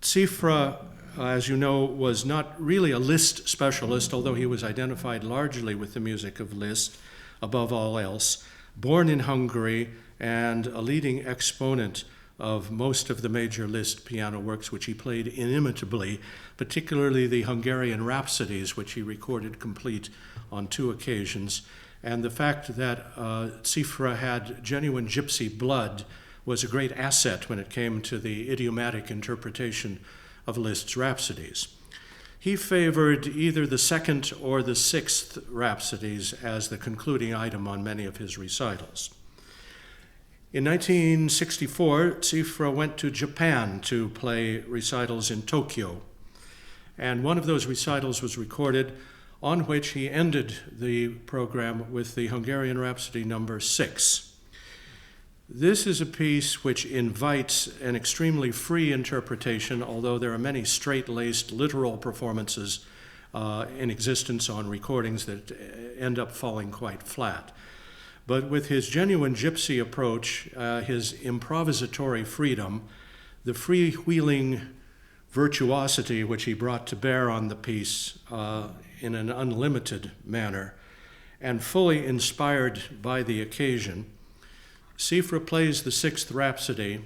Cziffra, as you know, was not really a Liszt specialist, although he was identified largely with the music of Liszt above all else. Born in Hungary and a leading exponent of most of the major Liszt piano works, which he played inimitably, particularly the Hungarian Rhapsodies, which he recorded complete on 2 occasions. And the fact that Cziffra had genuine gypsy blood was a great asset when it came to the idiomatic interpretation of Liszt's Rhapsodies. He favored either the 2nd or the 6th Rhapsodies as the concluding item on many of his recitals. In 1964, Cziffra went to Japan to play recitals in Tokyo. And one of those recitals was recorded, on which he ended the program with the Hungarian Rhapsody No. 6. This is a piece which invites an extremely free interpretation, although there are many straight-laced literal performances in existence on recordings that end up falling quite flat. But with his genuine gypsy approach, his improvisatory freedom, the freewheeling virtuosity which he brought to bear on the piece in an unlimited manner, and fully inspired by the occasion, Cziffra plays the 6th Rhapsody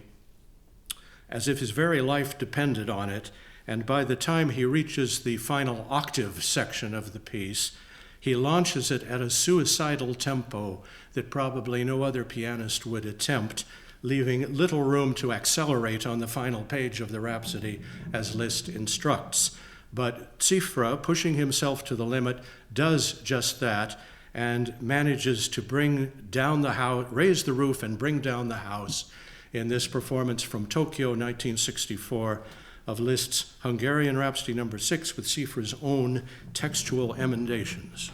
as if his very life depended on it, and by the time he reaches the final octave section of the piece, he launches it at a suicidal tempo that probably no other pianist would attempt, leaving little room to accelerate on the final page of the Rhapsody as Liszt instructs. But Cziffra, pushing himself to the limit, does just that and manages to bring down the house, raise the roof and bring down the house in this performance from Tokyo, 1964, of Liszt's Hungarian Rhapsody No. 6 with Cziffra's own textual emendations.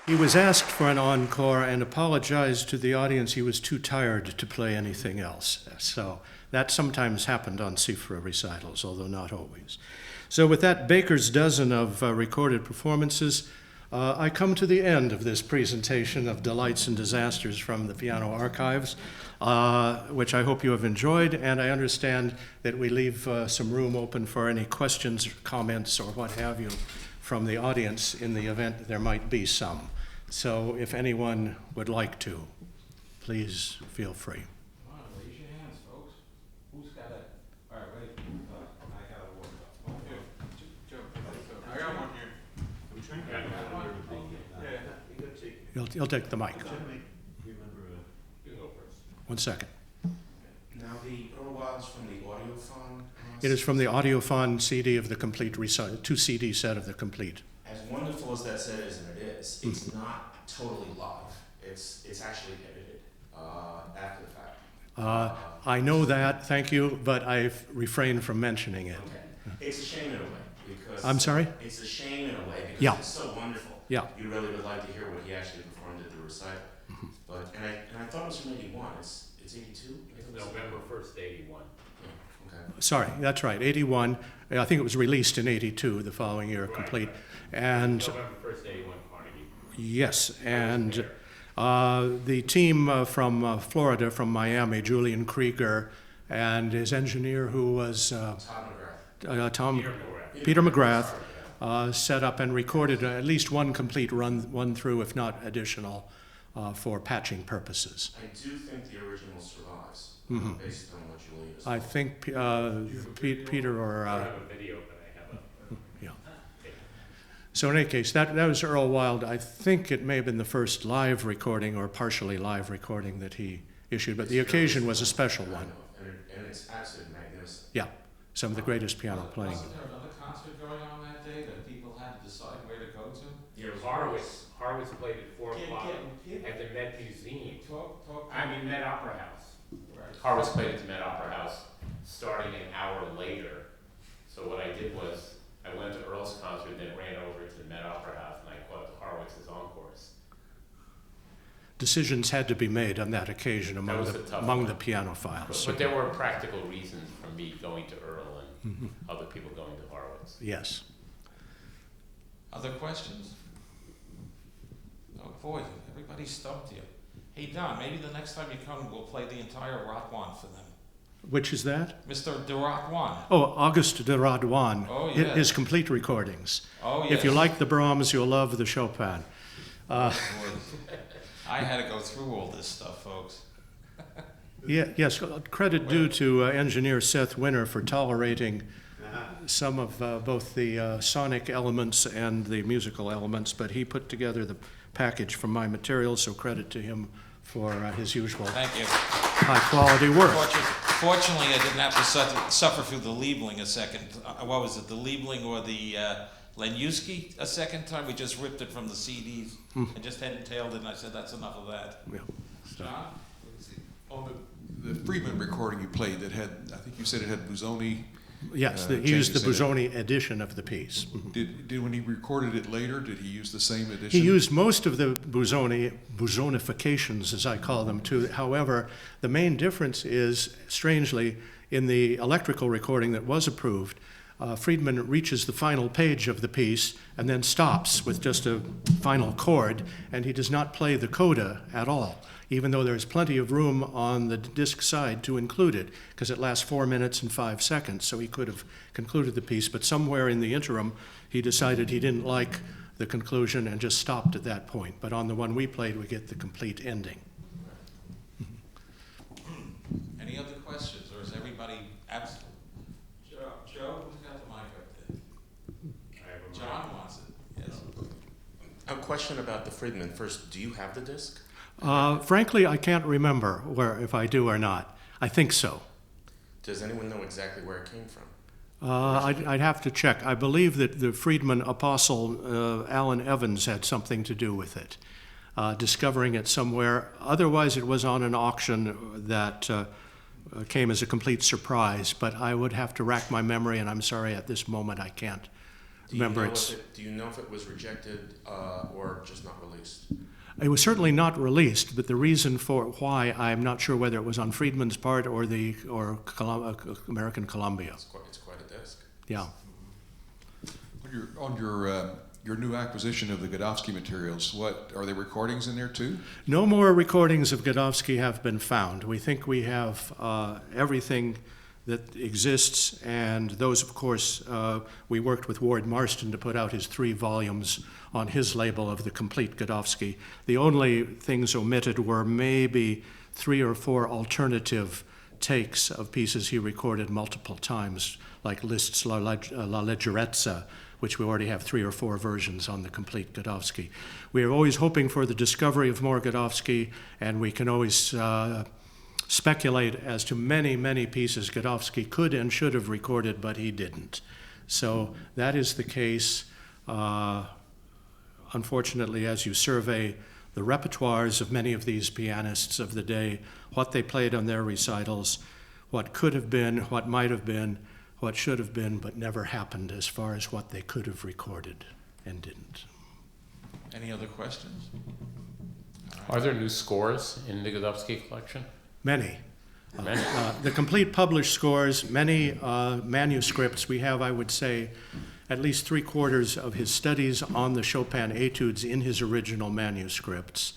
He was asked for an encore and apologized to the audience he was too tired to play anything else. So that sometimes happened on Cziffra recitals, although not always. So with that baker's dozen of recorded performances, I come to the end of this presentation of Delights and Disasters from the Piano Archives, which I hope you have enjoyed, and I understand that we leave some room open for any questions, comments, or what have you from the audience in the event that there might be some. So if anyone would like to, please feel free. Come on, raise your hands, folks. Who's got it? All right, wait. I got a water. Okay. Joe, I got one here. Yeah. You'll take the mic. You go first. 1 second. Now, the Earl Wild's from the audiophone? It is from the audiophone CD of the complete recital, 2 CD set of the complete. As wonderful as that set is, and it is, it's not totally live. It's actually edited after the fact. I know that, thank you, but I've refrained from mentioning it. Okay. It's a shame in a way because I'm sorry? It's a shame in a way because Yeah. it's so wonderful. Yeah. You really would like to hear what he actually performed at the recital. But and I thought it was from '81. It's '82. It's November 1st, 81. Okay. Sorry, that's right, 81. I think it was released in 82, the following year, complete. And November 1st, 81, Carnegie. yes, and the team from Florida, from Miami, Julian Krieger, and his engineer who was Peter McGrath, set up and recorded at least one complete run through, if not additional, for patching purposes. I do think the original survives based on what Julian is. I think Peter or I have a video, but I have a... yeah. So in any case, that was Earl Wild. I think it may have been the first live recording or partially live recording that he issued, but the occasion was a special one. And it's absolutely magnificent. Yeah, some of the greatest piano playing. Wasn't there another concert going on that day that people had to decide where to go to? Yeah, it was Horowitz played at 4 o'clock at the Met Museum. Met Opera House. Right. Horowitz played at the Met Opera House starting an hour later. So what I did was I went to Earl's concert, then ran over to the Met Opera House, and I caught the Horowitz's encores. Decisions had to be made on that occasion among was a tough the one. pianophiles. But there were practical reasons for me going to Earl and other people going to Horowitz. Yes. Other questions? Oh boy, everybody stumped you. Hey Don, maybe the next time you come, we'll play the entire Radwan for them. Which is that? Mr. de Radwan. Oh, Auguste de Radwan. Oh, yes. His complete recordings. Oh, yes. If you like the Brahms, you'll love the Chopin. I had to go through all this stuff, folks. Yes, credit due to engineer Seth Winner for tolerating some of both the sonic elements and the musical elements, but he put together the package from my materials, so credit to him for his usual Thank you. high-quality work. Fortunately, I didn't have to suffer through the Liebling a second. What was it, the Liebling or the Landovsky a second time? We just ripped it from the CDs and just head and tailed it, and I said, that's enough of that. Yeah. John? On the Friedman recording you played that had, I think you said it had Busoni Yes, he used the Busoni edition of the piece. Did when he recorded it later, did he use the same edition? He used most of the Busonifications, as I call them, too. However, the main difference is, strangely, in the electrical recording that was approved, Friedman reaches the final page of the piece and then stops with just a final chord, and he does not play the coda at all, even though there's plenty of room on the disc side to include it, because it lasts 4 minutes and 5 seconds, so he could have concluded the piece. But somewhere in the interim, he decided he didn't like the conclusion and just stopped at that point. But on the one we played, we get the complete ending. Any other questions, or is everybody absolutely? Joe, who's got the mic up there? John wants it, yes. A question about the Friedman. First, do you have the disc? Frankly, I can't remember if I do or not. I think so. Does anyone know exactly where it came from? I'd have to check. I believe that the Friedman apostle, Alan Evans, had something to do with it, discovering it somewhere. Otherwise, it was on an auction that came as a complete surprise, but I would have to rack my memory, and I'm sorry, at this moment I can't remember. Do you know if it was rejected or just not released? It was certainly not released, but the reason for why, I'm not sure whether it was on Friedman's part or American Columbia. It's quite a disc. Yeah. On your new acquisition of the Godowsky materials, what are there recordings in there too? No more recordings of Godowsky have been found. We think we have everything that exists, and those, of course, we worked with Ward Marston to put out his 3 volumes on his label of the complete Godowsky. The only things omitted were maybe 3 or 4 alternative takes of pieces he recorded multiple times, like Liszt's La Leggerezza, which we already have 3 or 4 versions on the complete Godowsky. We are always hoping for the discovery of more Godowsky, and we can always speculate as to many, many pieces Godowsky could and should have recorded, but he didn't. So that is the case. Unfortunately, as you survey the repertoires of many of these pianists of the day, what they played on their recitals, what could have been, what might have been, what should have been, but never happened as far as what they could have recorded and didn't. Any other questions? Are there new scores in the Godowsky collection? Many. Many. The complete published scores, many manuscripts. We have, I would say, at least 3/4 of his studies on the Chopin etudes in his original manuscripts.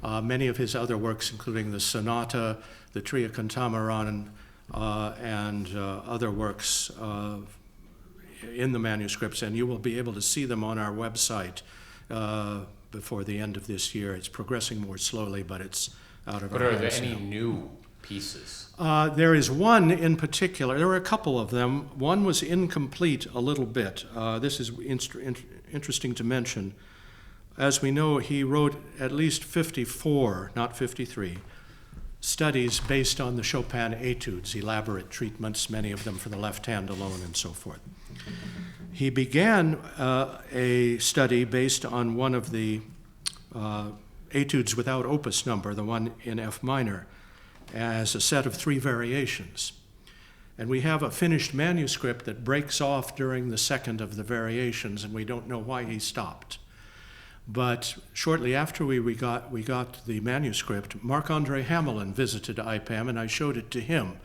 Many of his other works, including the Sonata, the Tria Cantamoranen, and other works in the manuscripts, and you will be able to see them on our website before the end of this year. It's progressing more slowly, but it's out of our hands. But are there any new pieces? There is one in particular. There were a couple of them. One was incomplete a little bit. This is interesting to mention. As we know, he wrote at least 54, not 53, studies based on the Chopin etudes, elaborate treatments, many of them for the left hand alone and so forth. He began a study based on one of the etudes without opus number, the one in F minor, as a set of 3 variations. And we have a finished manuscript that breaks off during the second of the variations, and we don't know why he stopped. But shortly after we got the manuscript, Marc-André Hamelin visited IPAM, and I showed it to him.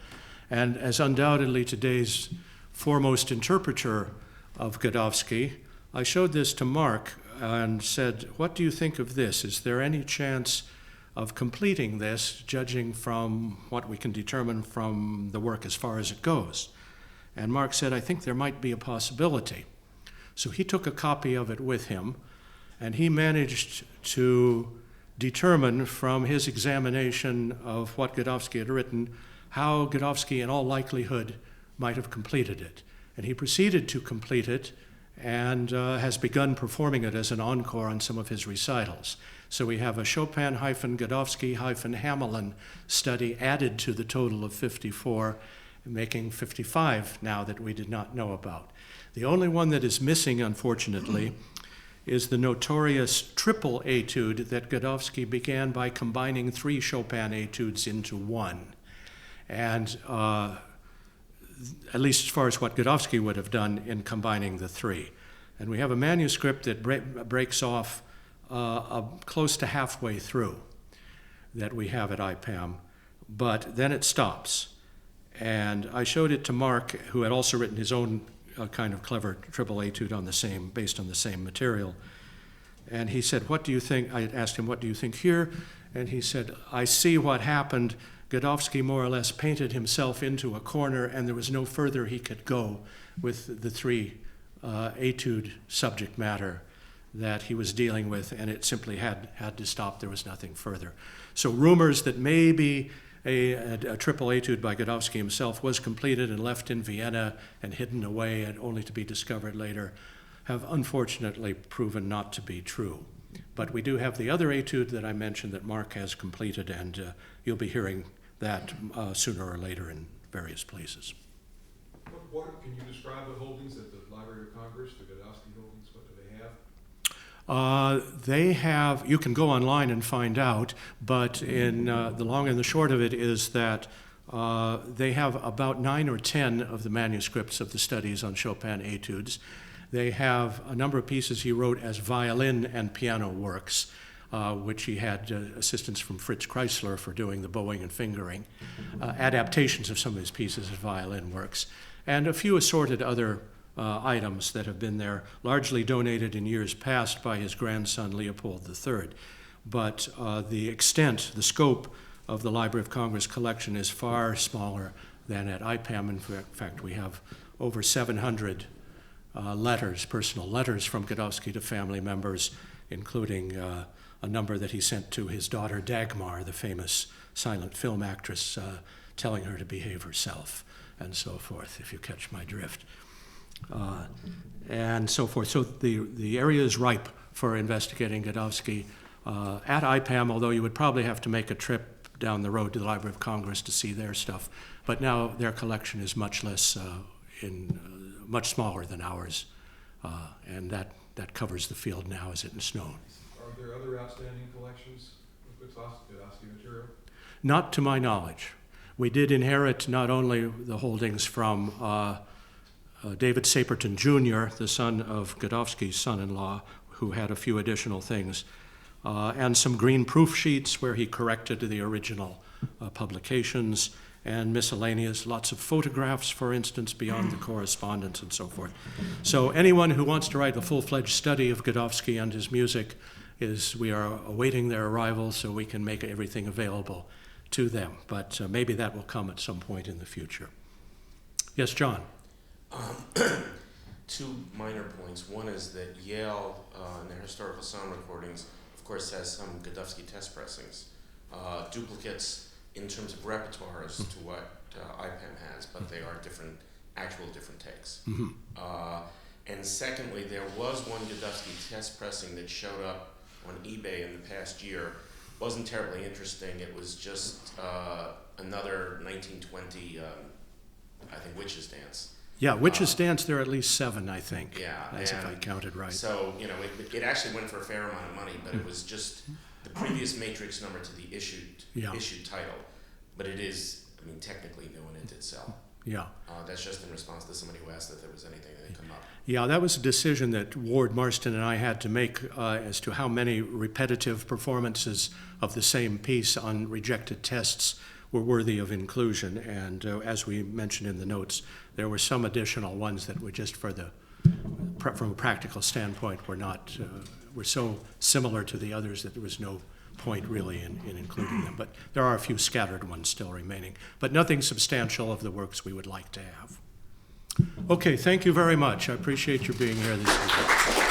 And as undoubtedly today's foremost interpreter of Godowsky, I showed this to Mark and said, "What do you think of this? Is there any chance of completing this, judging from what we can determine from the work as far as it goes?" And Mark said, "I think there might be a possibility." So he took a copy of it with him, and he managed to determine from his examination of what Godowsky had written how Godowsky in all likelihood might have completed it. And he proceeded to complete it and has begun performing it as an encore on some of his recitals. So we have a Chopin-Godowsky-Hamelin study added to the total of 54, making 55 now that we did not know about. The only one that is missing, unfortunately, is the notorious triple etude that Godowsky began by combining 3 Chopin etudes into one. And at least as far as what Godowsky would have done in combining the three. And we have a manuscript that breaks off close to halfway through that we have at IPAM, but then it stops. And I showed it to Mark, who had also written his own kind of clever triple etude based on the same material. And he said, "What do you think?" I asked him, "What do you think here?" And he said, "I see what happened. Godowsky more or less painted himself into a corner, and there was no further he could go with the three etude subject matter that he was dealing with, and it simply had to stop. There was nothing further." So rumors that maybe a triple etude by Godowsky himself was completed and left in Vienna and hidden away and only to be discovered later have unfortunately proven not to be true. But we do have the other etude that I mentioned that Mark has completed, and you'll be hearing that sooner or later in various places. What can you describe the holdings at the Library of Congress, the Godowsky holdings? What do they have? They have, you can go online and find out, but in the long and the short of it is that they have about 9 or 10 of the manuscripts of the studies on Chopin etudes. They have a number of pieces he wrote as violin and piano works, which he had assistance from Fritz Kreisler for doing the bowing and fingering, adaptations of some of his pieces as violin works, and a few assorted other items that have been there, largely donated in years past by his grandson Leopold III. But the extent, the scope of the Library of Congress collection is far smaller than at IPAM. In fact, we have over 700 letters, personal letters from Godowsky to family members, including a number that he sent to his daughter Dagmar, the famous silent film actress, telling her to behave herself, and so forth, if you catch my drift. And so forth. So the area is ripe for investigating Godowsky at IPAM, although you would probably have to make a trip down the road to the Library of Congress to see their stuff. But now their collection is much less, much smaller than ours, and that covers the field now as it is known. Are there other outstanding collections of Godowsky material? Not to my knowledge. We did inherit not only the holdings from David Saperton Jr., the son of Godowsky's son-in-law, who had a few additional things, and some green proof sheets where he corrected the original publications, and miscellaneous, lots of photographs, for instance, beyond the correspondence and so forth. So anyone who wants to write a full-fledged study of Godowsky and his music, we are awaiting their arrival so we can make everything available to them. But maybe that will come at some point in the future. Yes, John? Two minor points. One is that Yale, in their historical sound recordings, of course, has some Godowsky test pressings, duplicates in terms of repertoires to what IPAM has, but they are actual different takes. Mm-hmm. And secondly, there was one Godowsky test pressing that showed up on eBay in the past year. Wasn't terribly interesting. It was just another 1920, I think, Witches' Dance. Yeah, Witches' Dance, there are at least 7, I think. Yeah. As if I counted right. So, it actually went for a fair amount of money, but it was just the previous matrix number to the issued title. But it is, technically new and it did sell. Yeah. That's just in response to somebody who asked if there was anything that had come up. Yeah, that was a decision that Ward Marston and I had to make as to how many repetitive performances of the same piece on rejected tests were worthy of inclusion. And as we mentioned in the notes, there were some additional ones that were just from a practical standpoint, were so similar to the others that there was no point really in including them. But there are a few scattered ones still remaining, but nothing substantial of the works we would like to have. Okay, thank you very much. I appreciate your being here this evening.